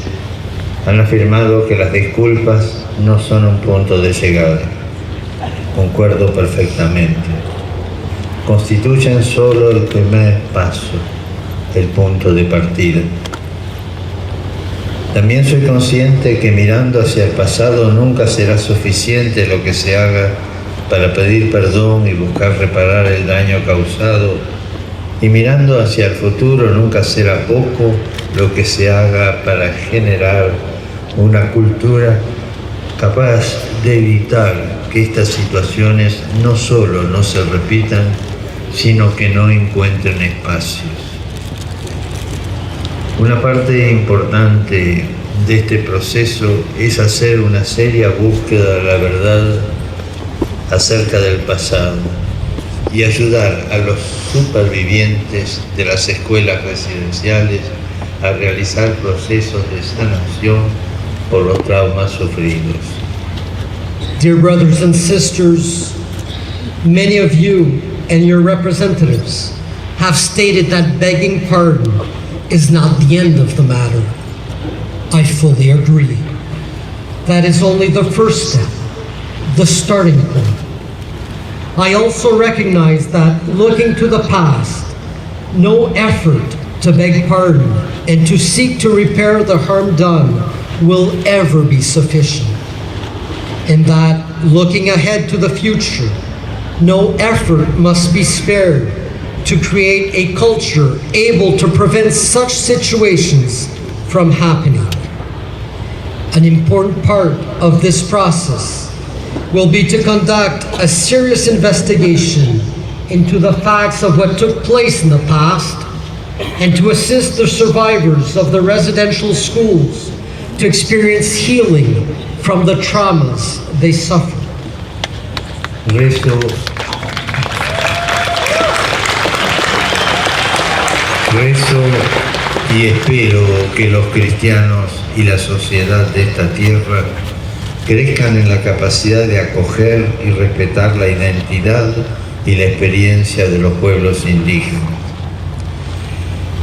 han afirmado que las disculpas no son un punto de llegada. Concuerdo perfectamente. Constituyen solo el primer paso, el punto de partida. También soy consciente que mirando hacia el pasado nunca será suficiente lo que se haga para pedir perdón y buscar reparar el daño causado, y mirando hacia el futuro nunca será poco lo que se haga para generar una cultura capaz de evitar que estas situaciones no solo no se repitan, sino que no encuentren espacios. Una parte importante de este proceso es hacer una seria búsqueda de la verdad acerca del pasado y ayudar a los supervivientes de las escuelas residenciales a realizar procesos de sanación por los traumas sufridos. Dear brothers and sisters, many of you and your representatives have stated that begging pardon is not the end of the matter. I fully agree. That is only the first step, the starting point. I also recognize that looking to the past, no effort to beg pardon and to seek to repair the harm done will ever be sufficient. And that looking ahead to the future, no effort must be spared to create a culture able to prevent such situations from happening. An important part of this process will be to conduct a serious investigation into the facts of what took place in the past and to assist the survivors of the residential schools to experience healing from the traumas they suffered. Rezo y espero que los cristianos y la sociedad de esta tierra crezcan en la capacidad de acoger y respetar la identidad y la experiencia de los pueblos indígenas.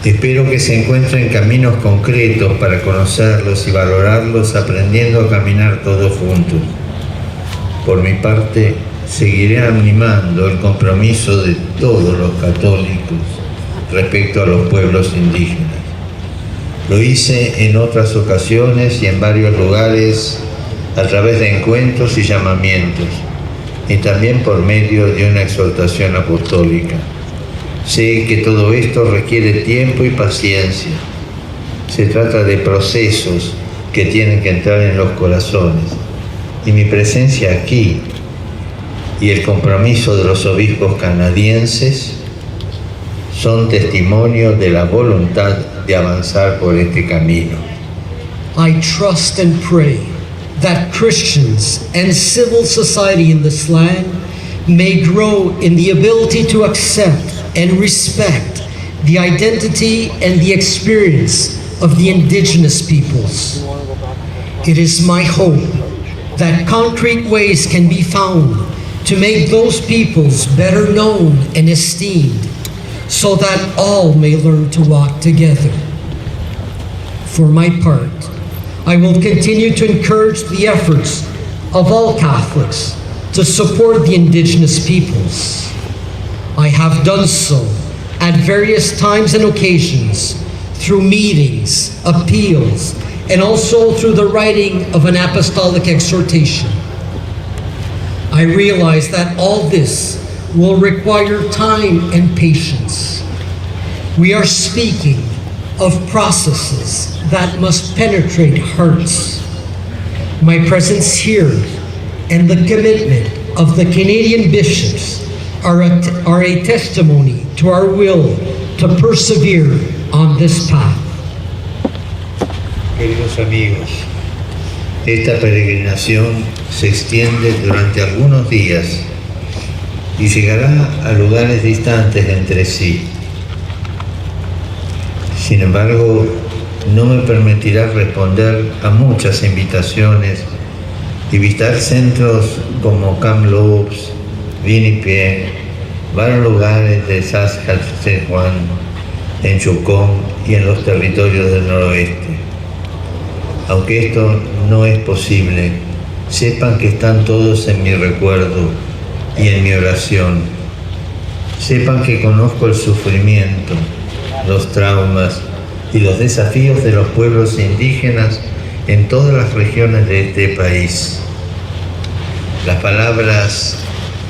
Espero que se encuentren caminos concretos para conocerlos y valorarlos, aprendiendo a caminar todos juntos. Por mi parte, seguiré animando el compromiso de todos los católicos respecto a los pueblos indígenas. Lo hice en otras ocasiones y en varios lugares a través de encuentros y llamamientos, y también por medio de una exhortación apostólica. Sé que todo esto requiere tiempo y paciencia. Se trata de procesos que tienen que entrar en los corazones, y mi presencia aquí y el compromiso de los obispos canadienses son testimonio de la voluntad de avanzar por este camino. I trust and pray that Christians and civil society in this land may grow in the ability to accept and respect the identity and the experience of the indigenous peoples. It is my hope that concrete ways can be found to make those peoples better known and esteemed, so that all may learn to walk together. For my part, I will continue to encourage the efforts of all Catholics to support the indigenous peoples. I have done so at various times and occasions through meetings, appeals, and also through the writing of an apostolic exhortation. I realize that all this will require time and patience. We are speaking of processes that must penetrate hearts. My presence here and the commitment of the Canadian bishops are a testimony to our will to persevere on this path. Queridos amigos, esta peregrinación se extiende durante algunos días y llegará a lugares distantes entre sí. Sin embargo, no me permitirá responder a muchas invitaciones y visitar centros como Kamloops, Winnipeg, varios lugares de Saskatchewan, en Yukon y en los territorios del noroeste. Aunque esto no es posible, sepan que están todos en mi recuerdo y en mi oración. Sepan que conozco el sufrimiento, los traumas y los desafíos de los pueblos indígenas en todas las regiones de este país. Las palabras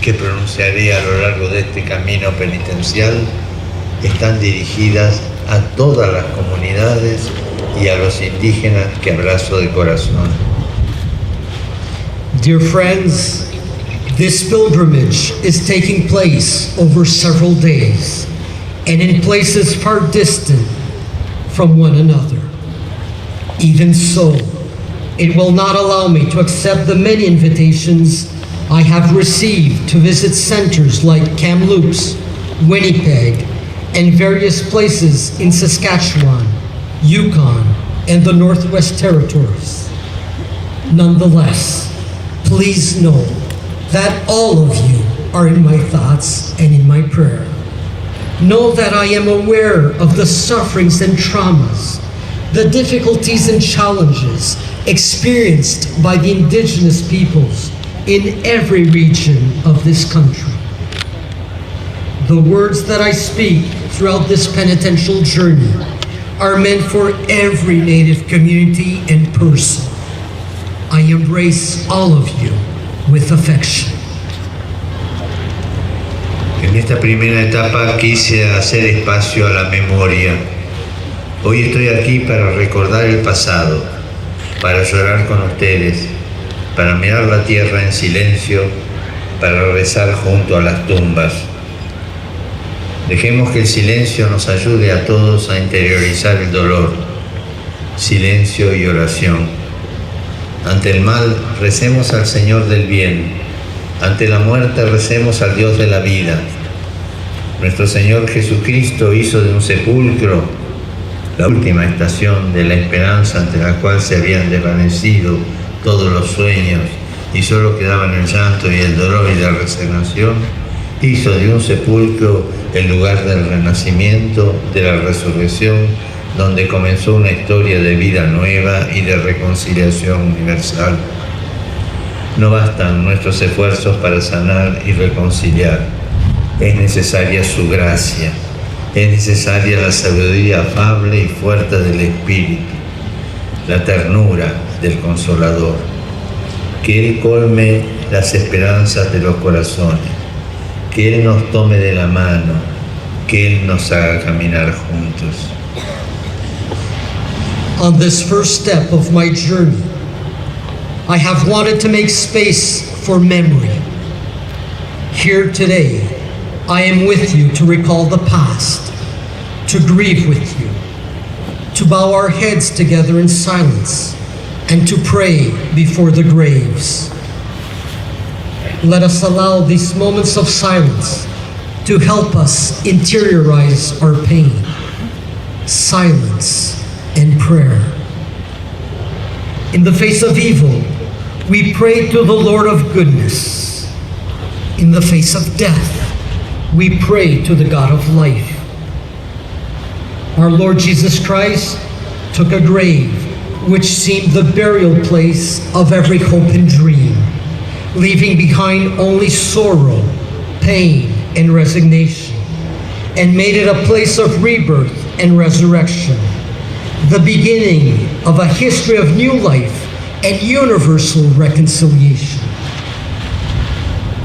que pronunciaré a lo largo de este camino penitencial están dirigidas a todas las comunidades y a los indígenas que abrazo de corazón. Dear friends, this pilgrimage is taking place over several days and in places far distant from one another. Even so, it will not allow me to accept the many invitations I have received to visit centers like Kamloops, Winnipeg, and various places in Saskatchewan, Yukon, and the Northwest Territories. Nonetheless, please know that all of you are in my thoughts and in my prayer. Know that I am aware of the sufferings and traumas, the difficulties and challenges experienced by the indigenous peoples in every region of this country. The words that I speak throughout this penitential journey are meant for every Native community and person. I embrace all of you with affection. En esta primera etapa quise hacer espacio a la memoria. Hoy estoy aquí para recordar el pasado, para llorar con ustedes, para mirar la tierra en silencio, para rezar junto a las tumbas. Dejemos que el silencio nos ayude a todos a interiorizar el dolor. Silencio y oración. Ante el mal, recemos al Señor del bien. Ante la muerte, recemos al Dios de la vida. Nuestro Señor Jesucristo hizo de un sepulcro la última estación de la esperanza ante la cual se habían desvanecido todos los sueños y solo quedaban el llanto y el dolor y la resignación. Hizo de un sepulcro el lugar del renacimiento, de la resurrección, donde comenzó una historia de vida nueva y de reconciliación universal. No bastan nuestros esfuerzos para sanar y reconciliar. Es necesaria su gracia, es necesaria la sabiduría afable y fuerte del Espíritu, la ternura del Consolador. Que Él colme las esperanzas de los corazones, que Él nos tome de la mano, que Él nos haga caminar juntos. On this first step of my journey, I have wanted to make space for memory. Here today, I am with you to recall the past, to grieve with you, to bow our heads together in silence, and to pray before the graves. Let us allow these moments of silence to help us interiorize our pain. Silence and prayer. In the face of evil, we pray to the Lord of goodness. In the face of death, we pray to the God of life. Our Lord Jesus Christ took a grave which seemed the burial place of every hope and dream, leaving behind only sorrow, pain, and resignation, and made it a place of rebirth and resurrection, the beginning of a history of new life and universal reconciliation.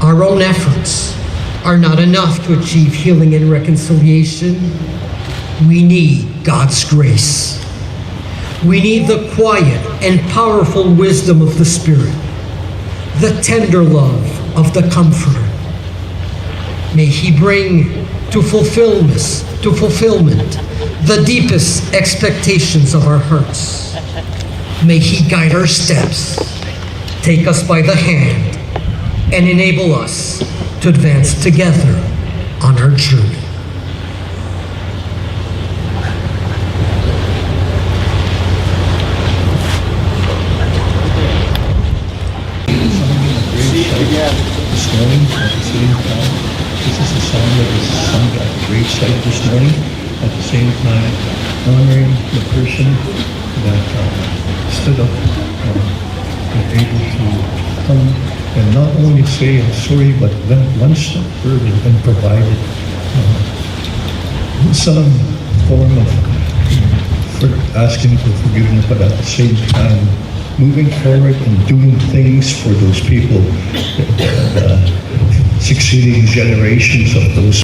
Our own efforts are not enough to achieve healing and reconciliation. We need God's grace. We need the quiet and powerful wisdom of the Spirit, the tender love of the Comforter. May He bring to fulfillment the deepest expectations of our hearts. May He guide our steps, take us by the hand, and enable us to advance together on our journey. This morning, at the same time, this is a song that was sung at the grave site this morning. At the same time, honoring the person that stood up and able to come and not only say I'm sorry, but went one step further and provided some form of asking for forgiveness, but at the same time, moving forward and doing things for those people, succeeding generations of those.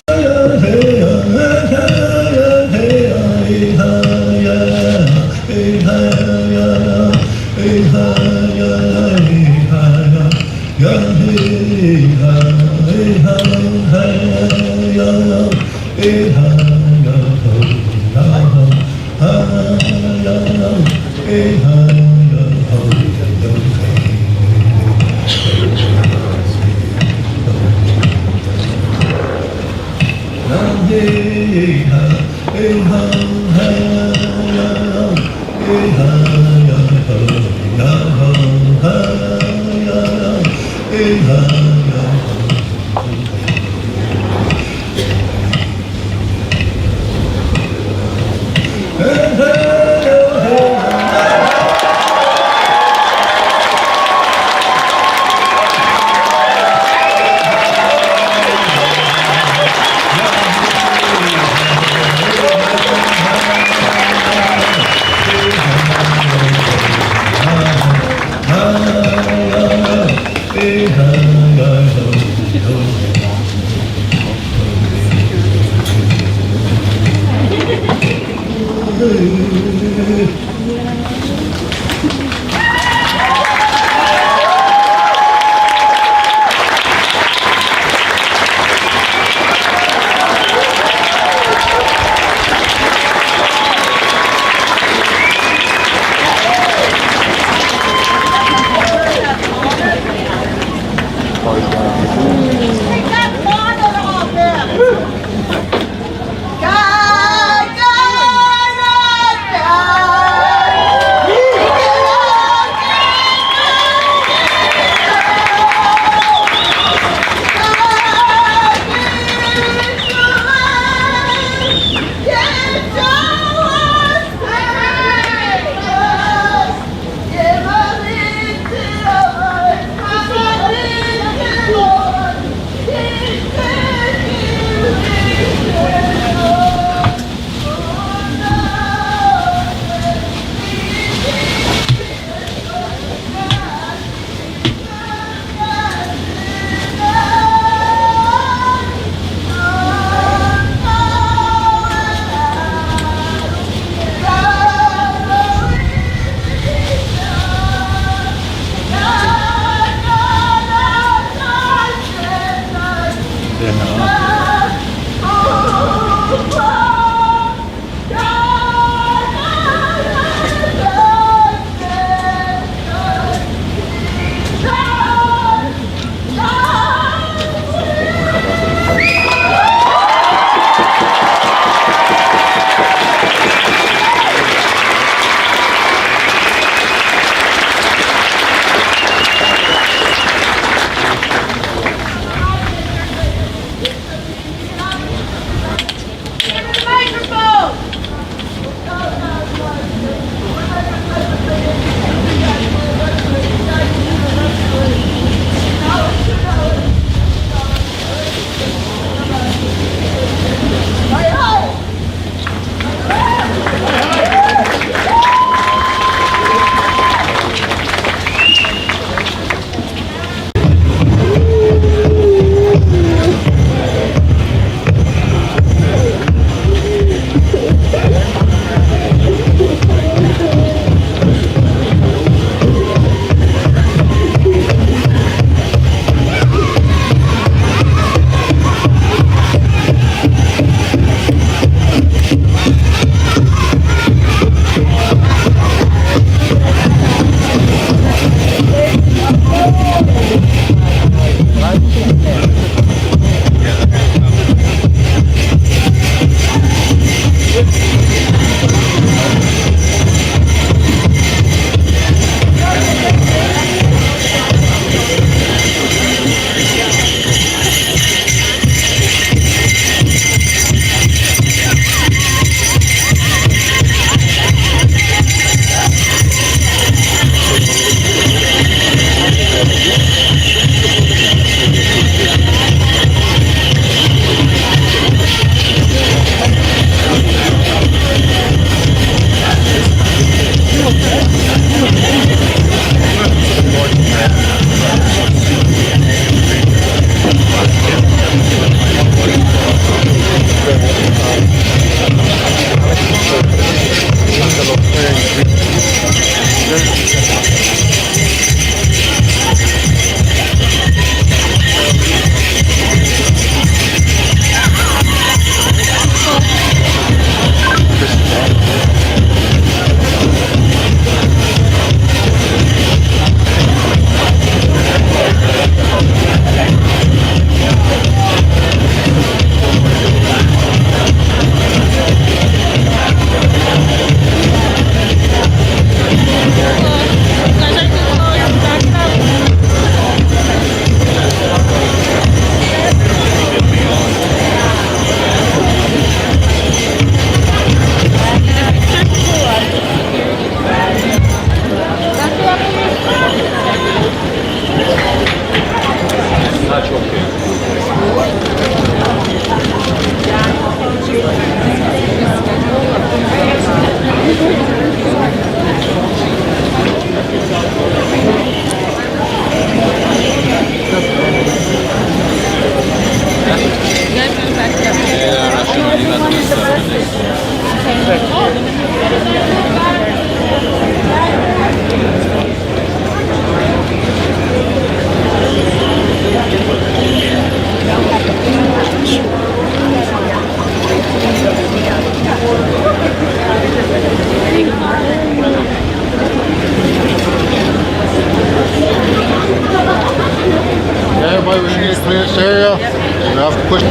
clear this area. And I'll push.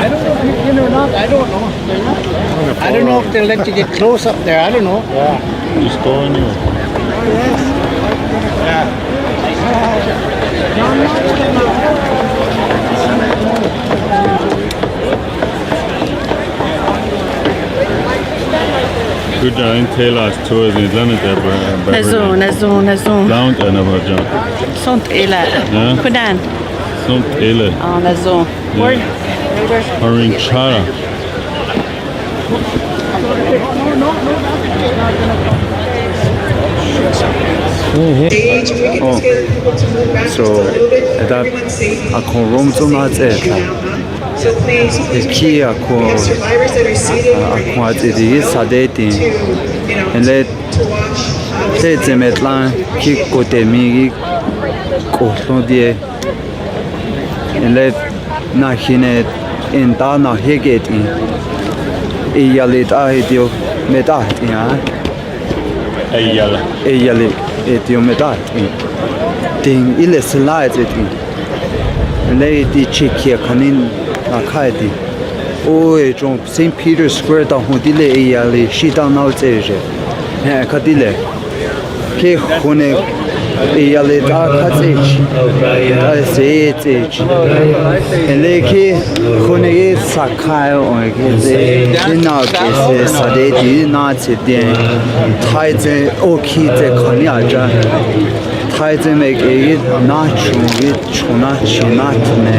I don't know if you're in or not. I don't know. I don't know if they'll let you get close up there. I don't know. Yeah. Just go in here. Good in Taylor's tours in London. Nazon. Down and about John. Sont ela. Kudan. Some Taylor. Nazon. Word. Orange Chara. So that ako rom to not it. Ki ako at it is sadeti. And let metlan ki kote mi ko die. And let na hine in da na heget in. Iyalit ahitio metat ya. Eyali etio metat in. Ding ile slide it in. Lei di chikia kanin akaidi. Oi jong St. Peter's Square da hodile eyali shida nau zeje. He kadile. Ke khone eyali da kazech. Da zeech. Ele ke khone sakai on ke ze na ke sade di na che den. Tai ze o ki ze khani aja. Taize make it not true, chuna chinat ne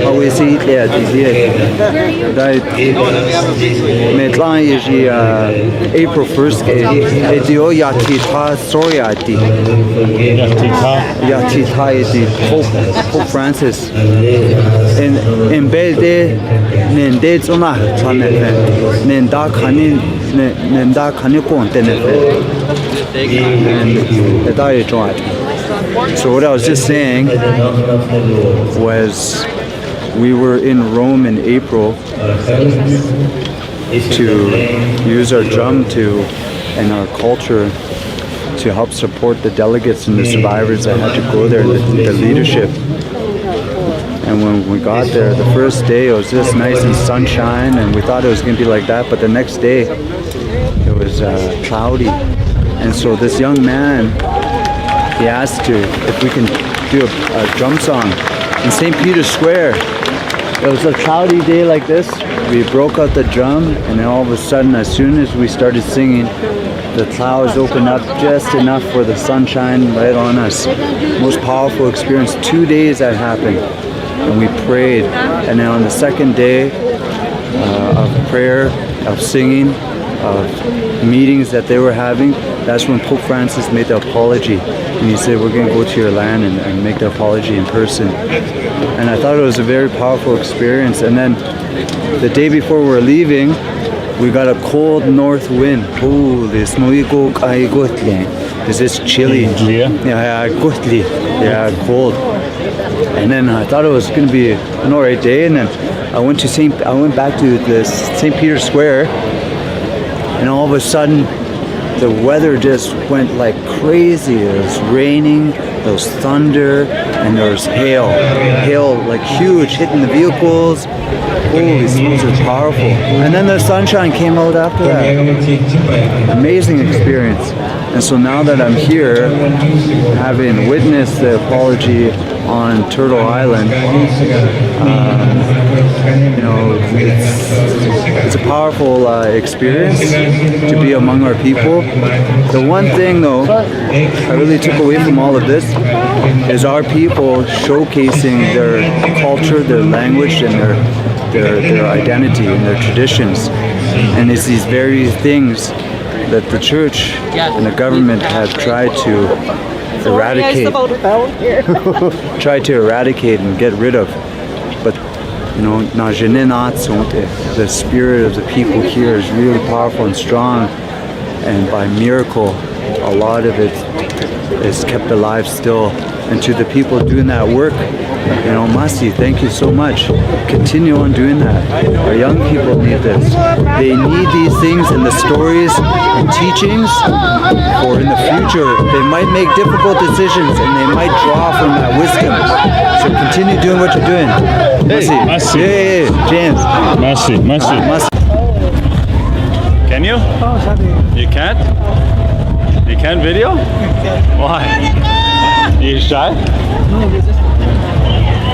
always eat there. That Metlan is April 1st. Dene Yati sorry Yati. Yati iti Pope Francis. In bede nende zona chane nenda kani konte ne. And so what I was just saying was we were in Rome in April to use our drum and our culture to help support the delegates and the survivors that had to go there, the leadership. And when we got there, the first day it was just nice and sunshine, and we thought it was going to be like that, but the next day it was cloudy. And so this young man, he asked if we can do a drum song in St. Peter's Square. It was a cloudy day like this. We broke out the drum, and then all of a sudden, as soon as we started singing, the clouds opened up just enough for the sunshine right on us. Most powerful experience. 2 days that happened, and we prayed. And then on the second day of prayer, of singing, of meetings that they were having, that's when Pope Francis made the apology. And he said, we're going to go to your land and make the apology in person. And I thought it was a very powerful experience. And then the day before we were leaving, we got a cold north wind. Oh, this is chilly. Yeah, cold. And then I thought it was going to be an alright day. And then I went back to the St. Peter's Square. And all of a sudden, the weather just went like crazy. It was raining, there was thunder, and there was hail. Hail like huge, hitting the vehicles. Holy smokes, it was powerful. And then the sunshine came out after that. Amazing experience. And so now that I'm here, having witnessed the apology on Turtle Island, it's a powerful experience to be among our people. The one thing though I really took away from all of this is our people showcasing their culture, their language, and their identity and their traditions. And it's these very things that the church and the government have tried to eradicate and get rid of. But the spirit of the people here is really powerful and strong, and by miracle, a lot of it is kept alive still. And to the people doing that work, you know, Masi, thank you so much. Continue on doing that. Our young people need this. They need these things in the stories and teachings, or in the future they might make difficult decisions and they might draw from that wisdom. So continue doing what you're doing. Masi. Hey, James. Masi. Can you? You can't? You can't video? Why? You shy? No, we just...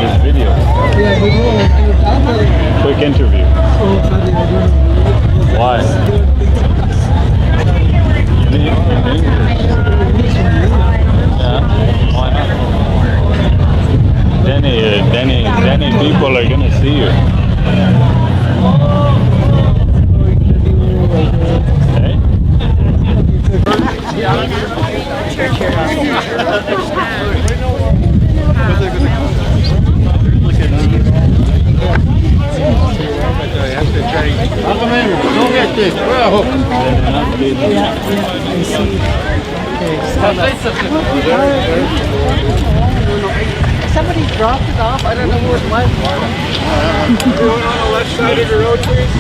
This video. Yeah, we Quick interview. Why? Yeah. Why not? Dene people are gonna see you. Hey? Church here. Don't get this. Somebody dropped it off. I don't know who it was. Everyone on the left side of the road, please.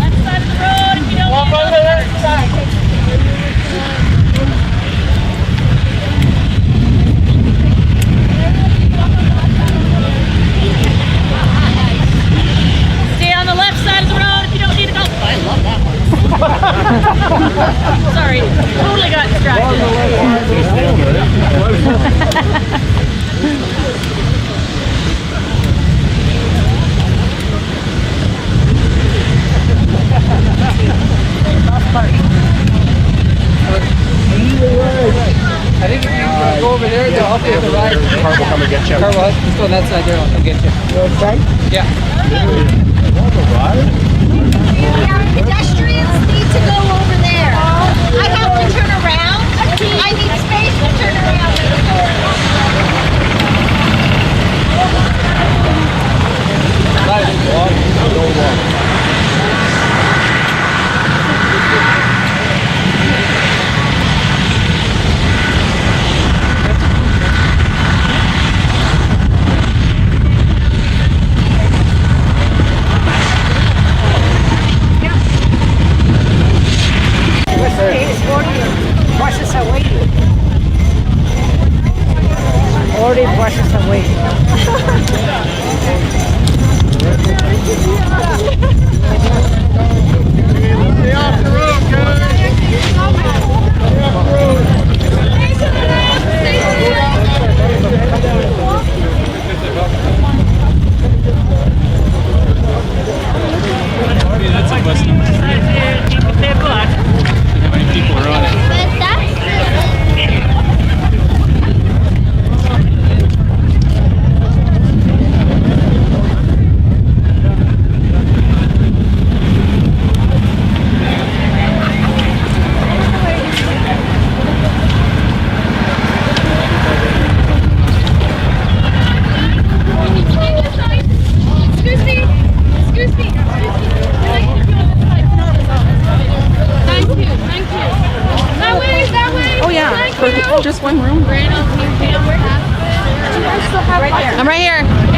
Left side of the road if you don't Walk over the left side. Stay on the left side of the road if you don't need to go. I love that one. Sorry, totally got I think if you go over there, they'll help you with the ride. Car will come and get you. Car will. Just go on that side there. I'll come get you. You outside? Yeah. Pedestrians need to go over there. I have to turn around. I need space to turn around. Brushes away. 40 brushes away. Stay off the road, guys. Stay off the road. That's like bus number 3. How many people are on it? Just one room. I'm right here.